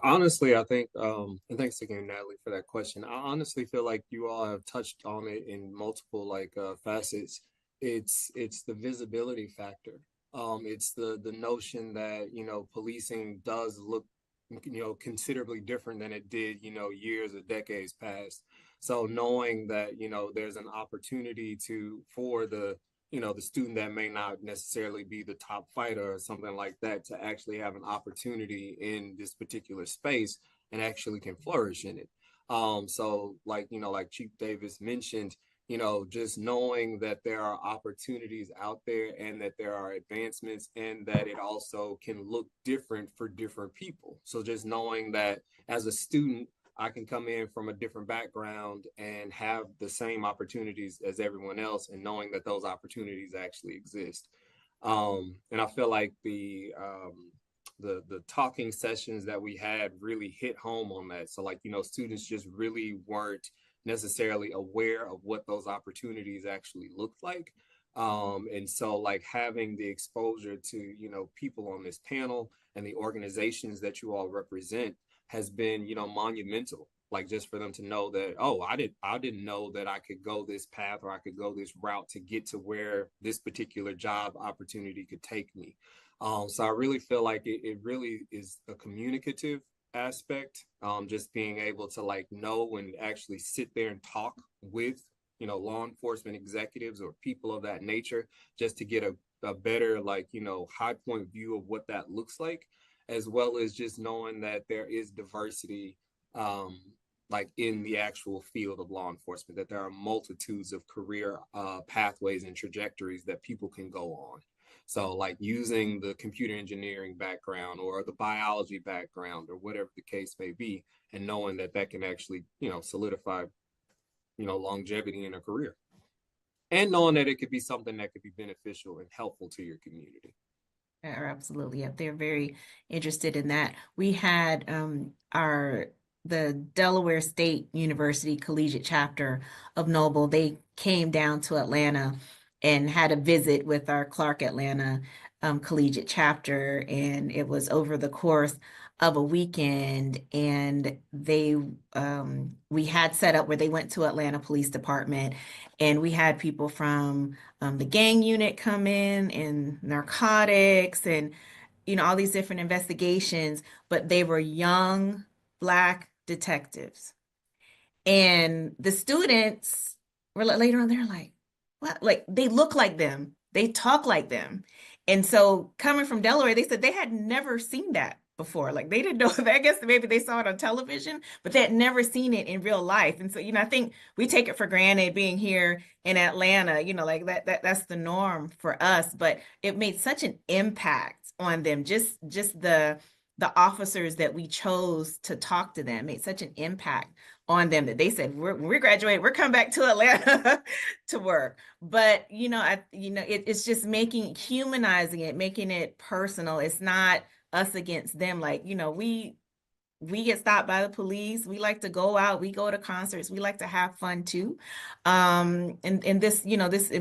Honestly, I think, and thanks again, Natalie, for that question. I honestly feel like you all have touched on it in multiple facets. It's the visibility factor. It's the notion that, policing does look, considerably different than it did, years or decades past. So knowing that, there's an opportunity for the student that may not necessarily be the top fighter or something like that, to actually have an opportunity in this particular space and actually can flourish in it. So like Chief Davis mentioned, just knowing that there are opportunities out there and that there are advancements, and that it also can look different for different people. So just knowing that as a student, I can come in from a different background and have the same opportunities as everyone else, and knowing that those opportunities actually exist. And I feel like the talking sessions that we had really hit home on that. So students just really weren't necessarily aware of what those opportunities actually looked like. And so having the exposure to, people on this panel and the organizations that you all represent has been, monumental. Just for them to know that, oh, I didn't know that I could go this path, or I could go this route to get to where this particular job opportunity could take me. So I really feel like it really is a communicative aspect, just being able to know and actually sit there and talk with, law enforcement executives or people of that nature, just to get a better, high point view of what that looks like, as well as just knowing that there is diversity, in the actual field of law enforcement, that there are multitudes of career pathways and trajectories that people can go on. So using the computer engineering background or the biology background or whatever the case may be, and knowing that that can actually, solidify, longevity in a career, and knowing that it could be something that could be beneficial and helpful to your community. Absolutely. Yeah, they're very interested in that. We had the Delaware State University Collegiate Chapter of Noble. They came down to Atlanta and had a visit with our Clark Atlanta Collegiate Chapter, and it was over the course of a weekend. And we had set up where they went to Atlanta Police Department, and we had people from the gang unit come in, and narcotics, and all these different investigations, but they were young Black detectives. And the students were later on, they're like, what? They look like them, they talk like them. And so coming from Delaware, they said they had never seen that before. Like they didn't know that. I guess maybe they saw it on television, but they had never seen it in real life. And so, I think we take it for granted being here in Atlanta, like that's the norm for us, but it made such an impact on them. Just the officers that we chose to talk to them made such an impact on them that they said, when we graduate, we're coming back to Atlanta to work. But, it's just humanizing it, making it personal. It's not us against them. Like, we get stopped by the police. We like to go out. We go to concerts. We like to have fun too. And this,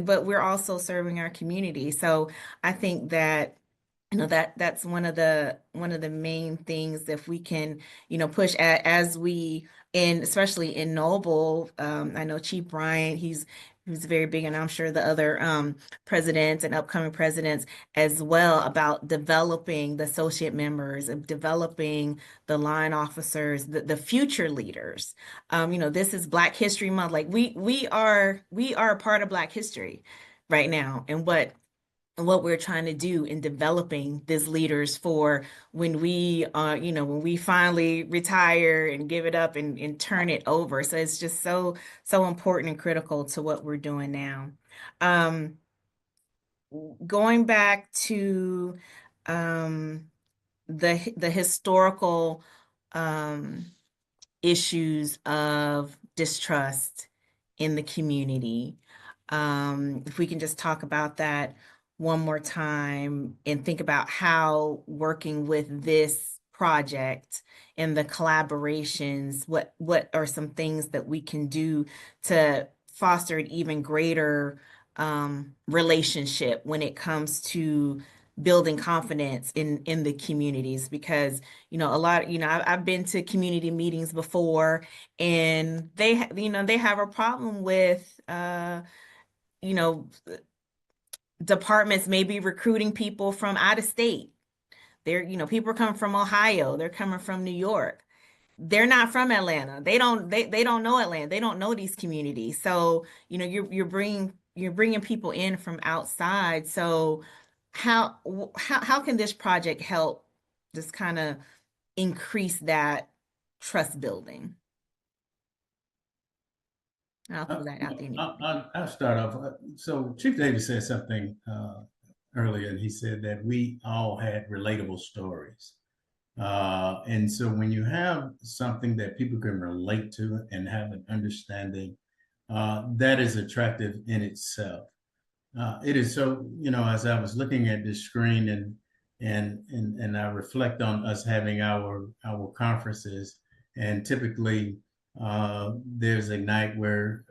but we're also serving our community. So I think that that's one of the main things, if we can push as we especially in Noble. I know Chief Bryant, he's very big, and I'm sure the other presidents and upcoming presidents as well, about developing the associate members, and developing the line officers, the future leaders. This is Black History Month. Like we are a part of Black history right now, and what we're trying to do in developing these leaders for when we when we finally retire and give it up and turn it over. So it's just so important and critical to what we're doing now. Going back to the historical issues of distrust in the community. If we can just talk about that one more time and think about how working with this project and the collaborations, what are some things that we can do to foster an even greater relationship when it comes to building confidence in the communities. Because a lot, I've been to community meetings before, and they have a problem with departments may be recruiting people from out of state. People are coming from Ohio, they're coming from New York. They're not from Atlanta. They don't know Atlanta. They don't know these communities. So, you're bringing people in from outside. So how can this project help just kind of increase that trust building? I'll throw that out there. I'll start off. So Chief Davis said something earlier, and he said that we all had relatable stories. And so when you have something that people can relate to and have an understanding, that is attractive in itself. It is so, as I was looking at this screen and I reflect on us having our conferences, and typically there's a night where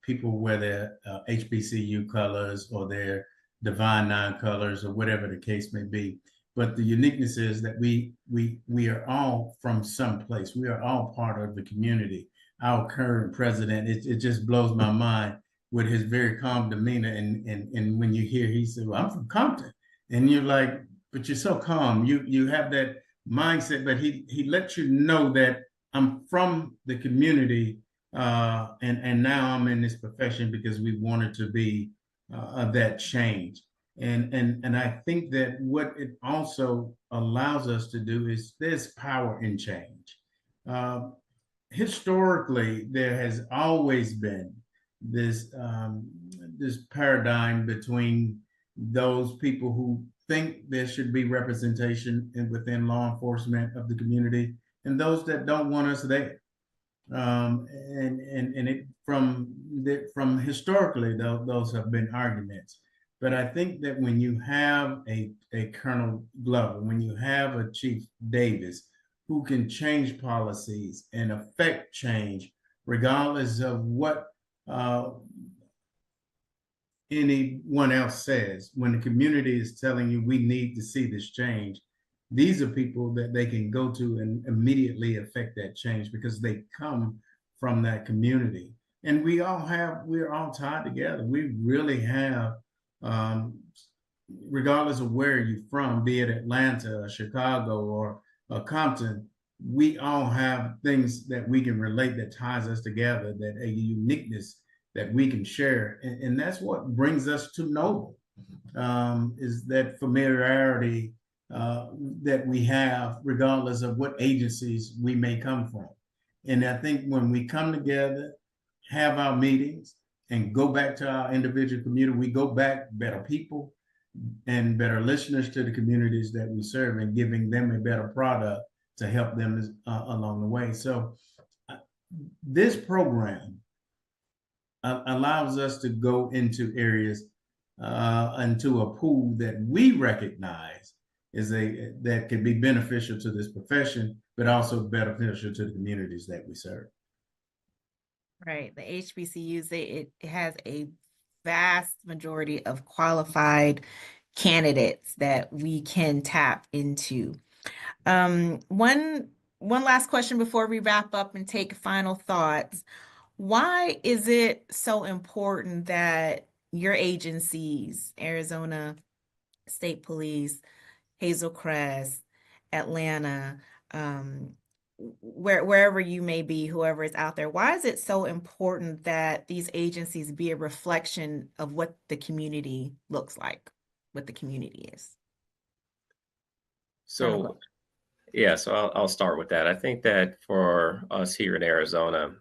people wear their HBCU colors or their Divine Nine colors or whatever the case may be. But the uniqueness is that we are all from someplace. We are all part of the community. Our current president, it just blows my mind with his very calm demeanor. And when you hear, he said, "Well, I'm from Compton," and you're like, "But you're so calm. You have that mindset." But he lets you know that I'm from the community, and now I'm in this profession because we wanted to be of that change. And I think that what it also allows us to do is there's power in change. Historically, there has always been this paradigm between those people who think there should be representation within law enforcement of the community and those that don't want us there. And it from historically, those have been arguments. But I think that when you have a Colonel Glover, when you have a Chief Davis who can change policies and affect change, regardless of what anyone else says, when the community is telling you we need to see this change, these are people that they can go to and immediately affect that change because they come from that community. And we're all tied together. We really have, regardless of where you're from, be it Atlanta or Chicago or Compton, we all have things that we can relate that ties us together, that a uniqueness that we can share. And that's what brings us to Noble. is that familiarity that we have, regardless of what agencies we may come from. And I think when we come together, have our meetings, and go back to our individual community, we go back better people and better listeners to the communities that we serve, and giving them a better product to help them along the way. So this program allows us to go into areas, into a pool that we recognize that can be beneficial to this profession, but also beneficial to the communities that we serve. Right. The HBCUs, it has a vast majority of qualified candidates that we can tap into. One last question before we wrap up and take final thoughts. Why is it so important that your agencies, Arizona State Police, Hazel Crest, Atlanta, wherever you may be, whoever is out there, why is it so important that these agencies be a reflection of what the community looks like, what the community is? So, yeah, so I'll start with that. I think that for us here in Arizona,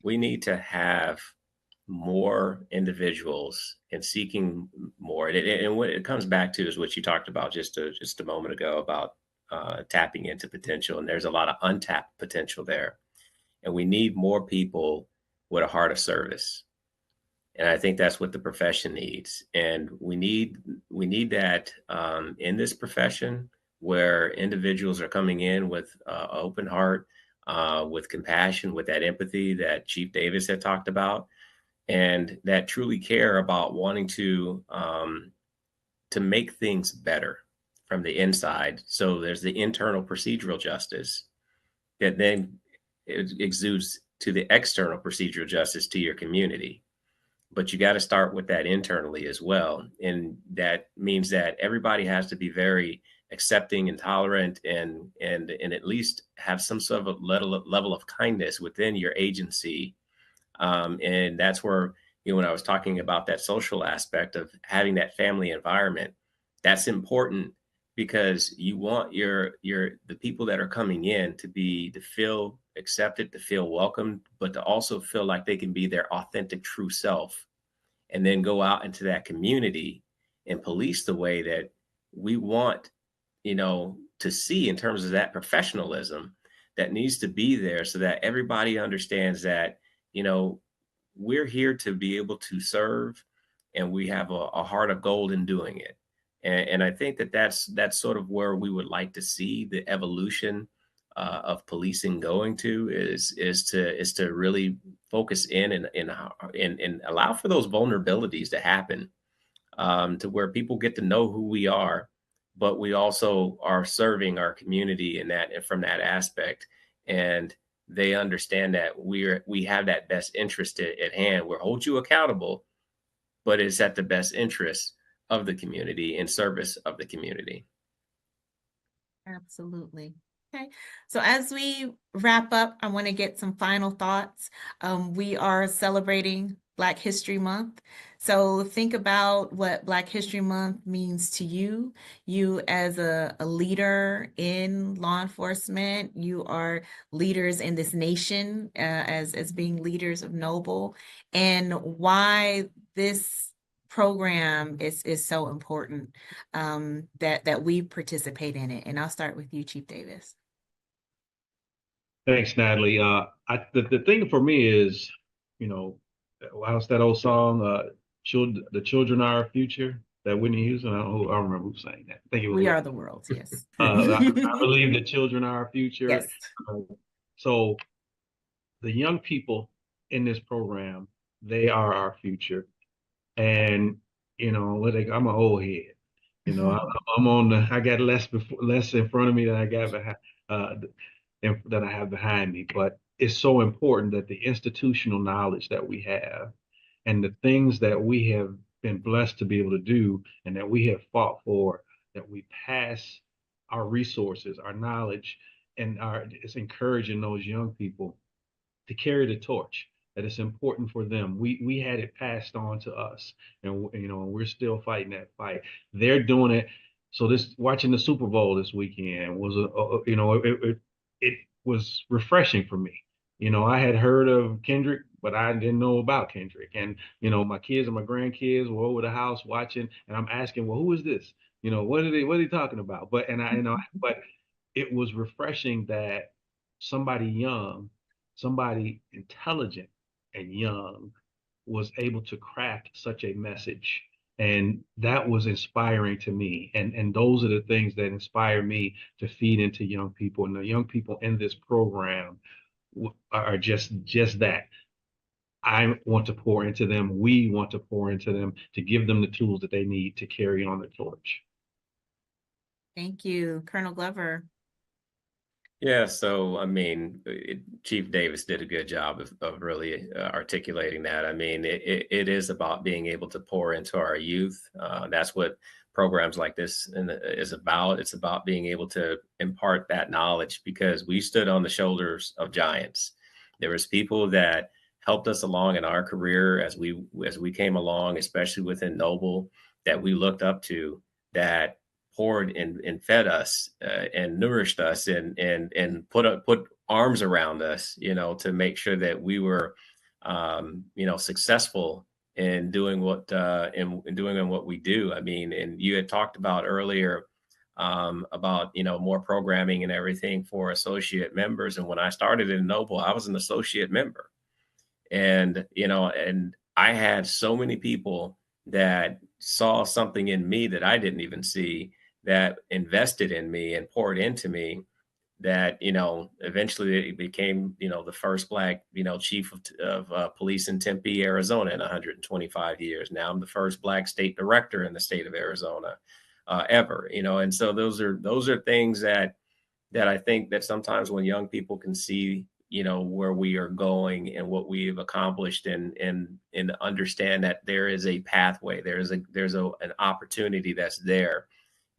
we need to have more individuals and seeking more. And what it comes back to is what you talked about just a moment ago about tapping into potential. And there's a lot of untapped potential there. And we need more people with a heart of service. And I think that's what the profession needs. And we need that in this profession, where individuals are coming in with an open heart, with compassion, with that empathy that Chief Davis had talked about, and that truly care about wanting to make things better from the inside. So there's the internal procedural justice that then it exudes to the external procedural justice to your community. But you got to start with that internally as well. And that means that everybody has to be very accepting and tolerant, and at least have some sort of level of kindness within your agency. And that's where, when I was talking about that social aspect of having that family environment, that's important, because you want the people that are coming in to feel accepted, to feel welcomed, but to also feel like they can be their authentic true self, and then go out into that community and police the way that we want, to see in terms of that professionalism that needs to be there, so that everybody understands that, we're here to be able to serve, and we have a heart of gold in doing it. And I think that's sort of where we would like to see the evolution of policing going to, is to really focus in and allow for those vulnerabilities to happen, to where people get to know who we are, but we also are serving our community in that, from that aspect. And they understand that we have that best interest at hand. We'll hold you accountable, but it's at the best interest of the community, in service of the community. Absolutely. Okay, so as we wrap up, I want to get some final thoughts. We are celebrating Black History Month. So think about what Black History Month means to you. You as a leader in law enforcement, you are leaders in this nation, as being leaders of Noble, and why this program is so important, that we participate in it. And I'll start with you, Chief Davis. Thanks, Natalie. The thing for me is, how's that old song, the children are our future, that Whitney Houston, I don't remember who sang that. I think it was We Are the World, yes. I believe the children are our future. Yes. So the young people in this program, they are our future. And, I'm an old head. I'm I got less in front of me than I got that I have behind me. But it's so important that the institutional knowledge that we have, and the things that we have been blessed to be able to do, and that we have fought for, that we pass our resources, our knowledge, and it's encouraging those young people to carry the torch, that it's important for them. We had it passed on to us, and we're still fighting that fight. They're doing it. So this watching the Super Bowl this weekend was it was refreshing for me. I had heard of Kendrick, but I didn't know about Kendrick. And my kids and my grandkids were over the house watching, and I'm asking, well, who is this? What are they talking about? But it was refreshing that somebody young, somebody intelligent and young was able to craft such a message. And that was inspiring to me. And those are the things that inspire me to feed into young people. And the young people in this program are just that. I want to pour into them. We want to pour into them to give them the tools that they need to carry on the torch. Thank you, Colonel Glover. Yeah, so Chief Davis did a good job of really articulating that. It is about being able to pour into our youth. That's what programs like this is about. It's about being able to impart that knowledge, because we stood on the shoulders of giants. There was people that helped us along in our career as we came along, especially within Noble, that we looked up to, that poured and fed us and nourished us and put arms around us, to make sure that we were, successful in doing what we do. And you had talked about earlier about more programming and everything for associate members. And when I started in Noble, I was an associate member, and I had so many people that saw something in me that I didn't even see, that invested in me and poured into me, that eventually it became the first Black chief of police in Tempe, Arizona in 125 years. Now I'm the first Black state director in the state of Arizona ever. And so those are things that I think that sometimes when young people can see where we are going and what we've accomplished, and understand that there is a pathway, there's an opportunity that's there.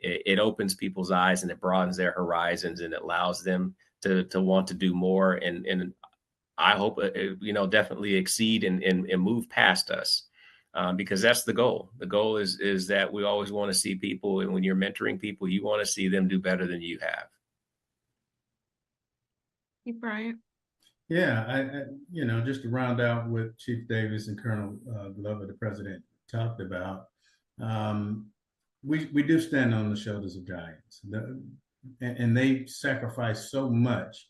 It opens people's eyes and it broadens their horizons, and it allows them to want to do more. And I hope, definitely exceed and move past us, because that's the goal. The goal is that we always want to see people, and when you're mentoring people, you want to see them do better than you have. Hey, Bryant. Yeah, I just to round out what Chief Davis and Colonel Glover, the president, talked about. We do stand on the shoulders of giants, and they sacrifice so much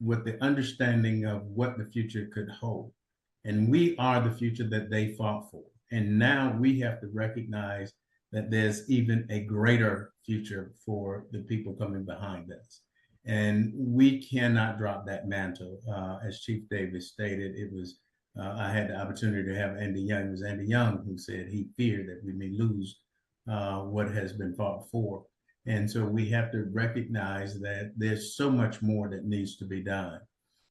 with the understanding of what the future could hold. And we are the future that they fought for. And now we have to recognize that there's even a greater future for the people coming behind us. And we cannot drop that mantle. As Chief Davis stated, it was, I had the opportunity to have Andy Young. It was Andy Young who said he feared that we may lose what has been fought for. And so we have to recognize that there's so much more that needs to be done.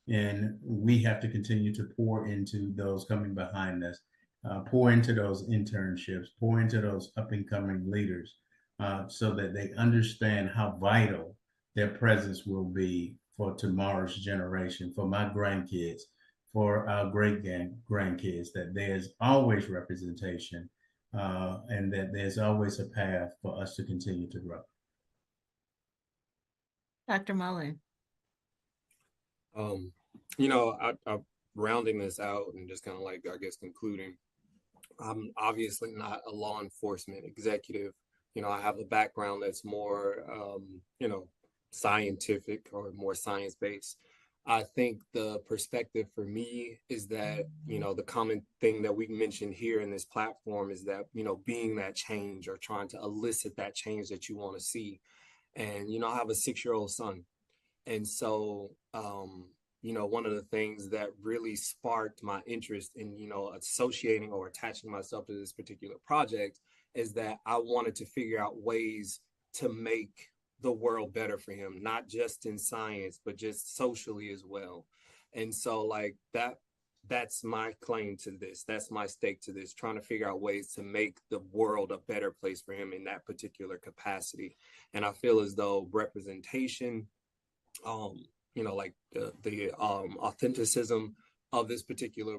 And we have to continue to pour into those coming behind us, pour into those internships, pour into those up and coming leaders, so that they understand how vital their presence will be for tomorrow's generation, for my grandkids, for our great grandkids, that there's always representation, and that there's always a path for us to continue to grow. Dr. Mullen. I rounding this out and just kind of like, I guess, concluding, I'm obviously not a law enforcement executive. I have a background that's more, scientific or more science-based. I think the perspective for me is that, the common thing that we mentioned here in this platform is that, being that change or trying to elicit that change that you want to see. And, I have a 6-year-old son. And so, one of the things that really sparked my interest in, associating or attaching myself to this particular project is that I wanted to figure out ways to make the world better for him, not just in science, but just socially as well. And so like that's my claim to this. That's my stake to this, trying to figure out ways to make the world a better place for him in that particular capacity. And I feel as though representation, like the authenticism of this particular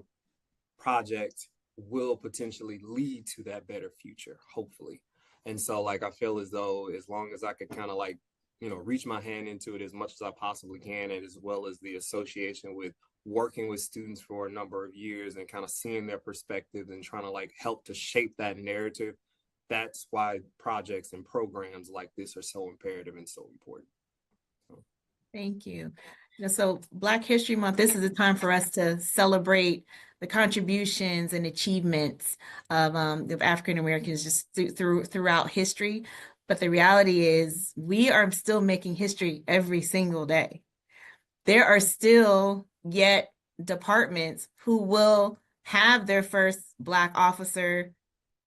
project will potentially lead to that better future, hopefully. And so like, I feel as though as long as I could kind of like, reach my hand into it as much as I possibly can, and as well as the association with working with students for a number of years and kind of seeing their perspective and trying to like help to shape that narrative. That's why projects and programs like this are so imperative and so important. Thank you. So Black History Month, this is a time for us to celebrate the contributions and achievements of African Americans just throughout history. But the reality is we are still making history every single day. There are still yet departments who will have their first Black officer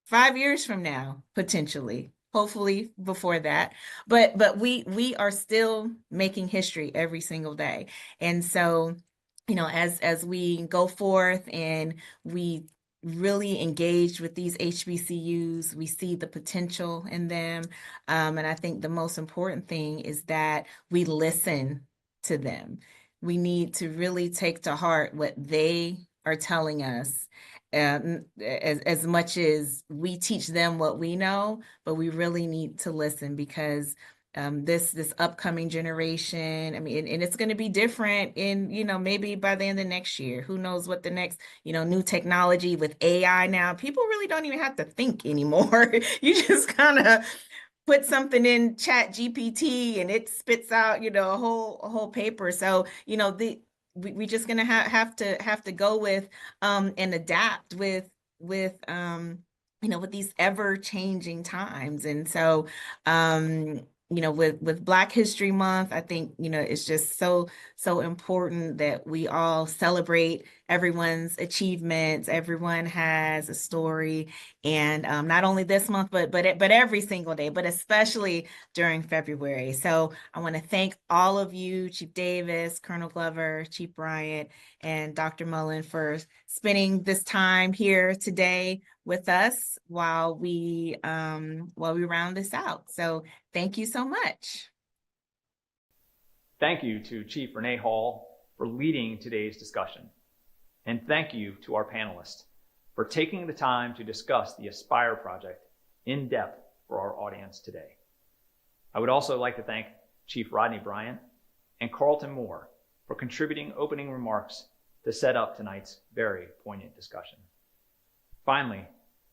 5 years from now, potentially. Hopefully before that, but we are still making history every single day. And so, as we go forth and we really engage with these HBCUs, we see the potential in them. And I think the most important thing is that we listen to them. We need to really take to heart what they are telling us. As much as we teach them what we know, but we really need to listen, because this upcoming generation, I mean, and it's going to be different in, maybe by the end of next year. Who knows what the next, new technology with AI now, people really don't even have to think anymore. You just kind of put something in Chat GPT and it spits out, a whole paper. So, we just gonna have to go with and adapt with with these ever-changing times. And so with Black History Month, I think it's just so important that we all celebrate everyone's achievements. Everyone has a story, and not only this month, but every single day, but especially during February. So I want to thank all of you, Chief Davis, Colonel Glover, Chief Bryant, and Dr. Mullen, for spending this time here today with us while we round this out. So thank you so much. Thank you to Chief Renee Hall for leading today's discussion. And thank you to our panelists for taking the time to discuss the Aspire project in depth for our audience today. I would also like to thank Chief Rodney Bryant and Carlton Moore for contributing opening remarks to set up tonight's very poignant discussion. Finally,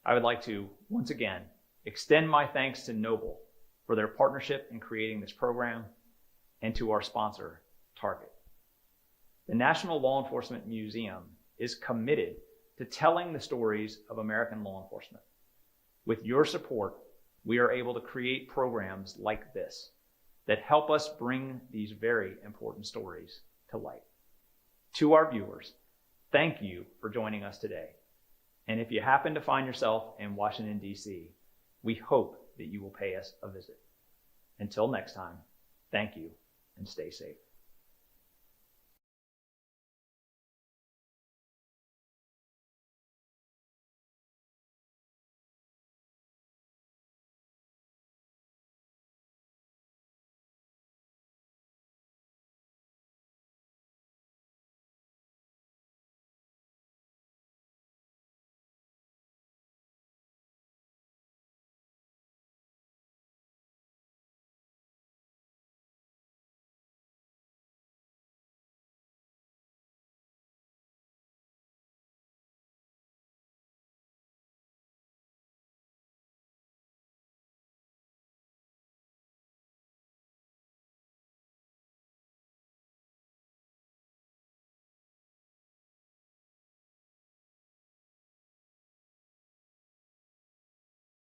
I would like to once again extend my thanks to Noble for their partnership in creating this program, and to our sponsor, Target. The National Law Enforcement Museum is committed to telling the stories of American law enforcement. With your support, we are able to create programs like this that help us bring these very important stories to light. To our viewers, thank you for joining us today. And if you happen to find yourself in Washington, D.C., we hope that you will pay us a visit. Until next time, thank you and stay safe.